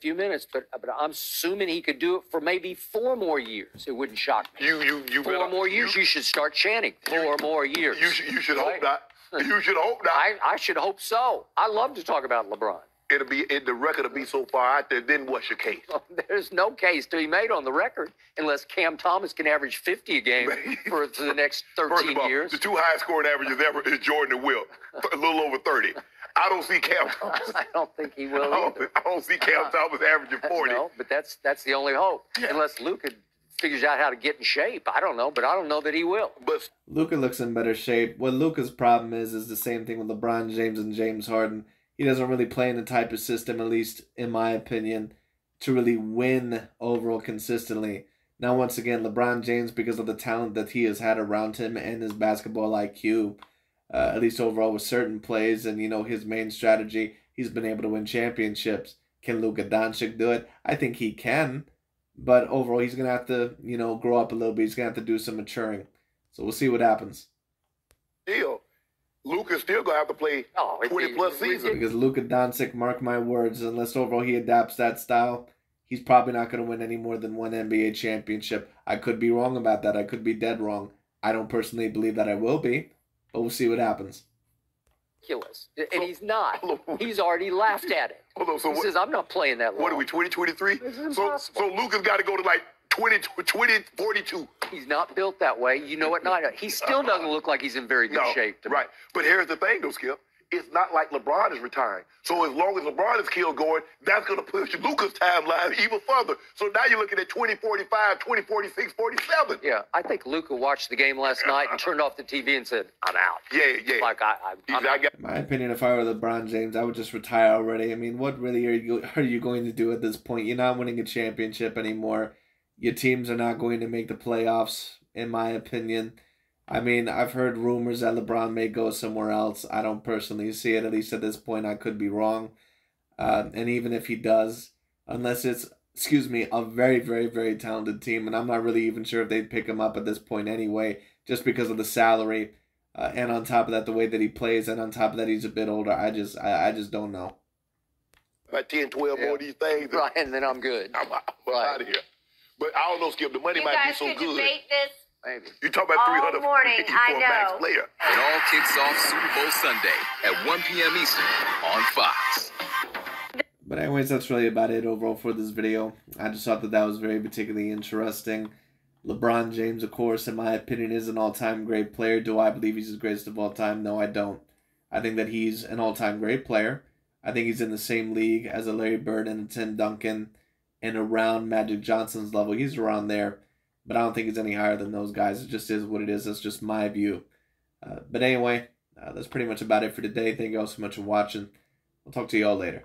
[SPEAKER 4] Few minutes, but I'm assuming he could do it for maybe 4 more years. It wouldn't shock me.
[SPEAKER 3] You
[SPEAKER 4] 4 more years, you should start chanting. 4 more years.
[SPEAKER 3] You should hope not. You should hope not.
[SPEAKER 4] I should hope so. I love to talk about LeBron.
[SPEAKER 3] The record will be so far out there. Then what's your case?
[SPEAKER 4] There's no case to be made on the record unless Cam Thomas can average 50 a game for the next 13
[SPEAKER 3] First of all,
[SPEAKER 4] years.
[SPEAKER 3] The two highest scoring averages ever is Jordan and Wilt, a little over 30. I don't see Cam Thomas.
[SPEAKER 4] I don't think he will either.
[SPEAKER 3] I don't see Cam Thomas averaging 40.
[SPEAKER 4] No, but that's the only hope. Yeah. Unless Luka figures out how to get in shape. I don't know, but I don't know that he will.
[SPEAKER 3] But
[SPEAKER 1] Luka looks in better shape. What Luka's problem is the same thing with LeBron James and James Harden. He doesn't really play in the type of system, at least in my opinion, to really win overall consistently. Now, once again, LeBron James, because of the talent that he has had around him and his basketball IQ, at least overall with certain plays and, his main strategy, he's been able to win championships. Can Luka Doncic do it? I think he can. But overall, he's going to have to, grow up a little bit. He's going to have to do some maturing. So we'll see what happens.
[SPEAKER 3] Still, Luka's still going to have to play 20-plus seasons.
[SPEAKER 1] Because Luka Doncic, mark my words, unless overall he adapts that style, he's probably not going to win any more than one NBA championship. I could be wrong about that. I could be dead wrong. I don't personally believe that I will be, but we'll see what happens.
[SPEAKER 4] Ridiculous. And he's not. He's already laughed at it. He says, I'm not playing that long.
[SPEAKER 3] What are we, 2023? So Luka's got to go to like 42.
[SPEAKER 4] He's not built that way. You know what? He still doesn't look like he's in very good shape.
[SPEAKER 3] Right. But here's the thing, though, Skip. It's not like LeBron is retiring. So as long as LeBron is still going, that's going to push Luka's timeline even further. So now you're looking at 2045, 2046, 47.
[SPEAKER 4] Yeah, I think Luka watched the game last night and turned off the TV and said, I'm out.
[SPEAKER 3] Yeah.
[SPEAKER 4] Like, I'm out.
[SPEAKER 1] In my opinion, if I were LeBron James, I would just retire already. I mean, what really are you going to do at this point? You're not winning a championship anymore. Your teams are not going to make the playoffs, in my opinion. I mean, I've heard rumors that LeBron may go somewhere else. I don't personally see it, at least at this point. I could be wrong. And even if he does, unless it's, a very, very, very talented team, and I'm not really even sure if they'd pick him up at this point anyway, just because of the salary, and on top of that, the way that he plays, and on top of that, he's a bit older. I just don't know.
[SPEAKER 3] About 10, 12 more of these things.
[SPEAKER 4] Right, and then I'm good.
[SPEAKER 3] I'm out of here. But I don't know, Skip. The money might be so good.
[SPEAKER 2] You guys could debate this.
[SPEAKER 4] Maybe.
[SPEAKER 3] You talk about
[SPEAKER 2] all morning, I
[SPEAKER 3] max
[SPEAKER 2] know.
[SPEAKER 3] player.
[SPEAKER 9] It all kicks off Super Bowl Sunday at 1 p.m. Eastern on Fox.
[SPEAKER 1] But anyways, that's really about it overall for this video. I just thought that was very particularly interesting. LeBron James, of course, in my opinion, is an all-time great player. Do I believe he's the greatest of all time? No, I don't. I think that he's an all-time great player. I think he's in the same league as a Larry Bird and a Tim Duncan and around Magic Johnson's level. He's around there. But I don't think it's any higher than those guys. It just is what it is. That's just my view. But anyway, that's pretty much about it for today. Thank you all so much for watching. We'll talk to you all later.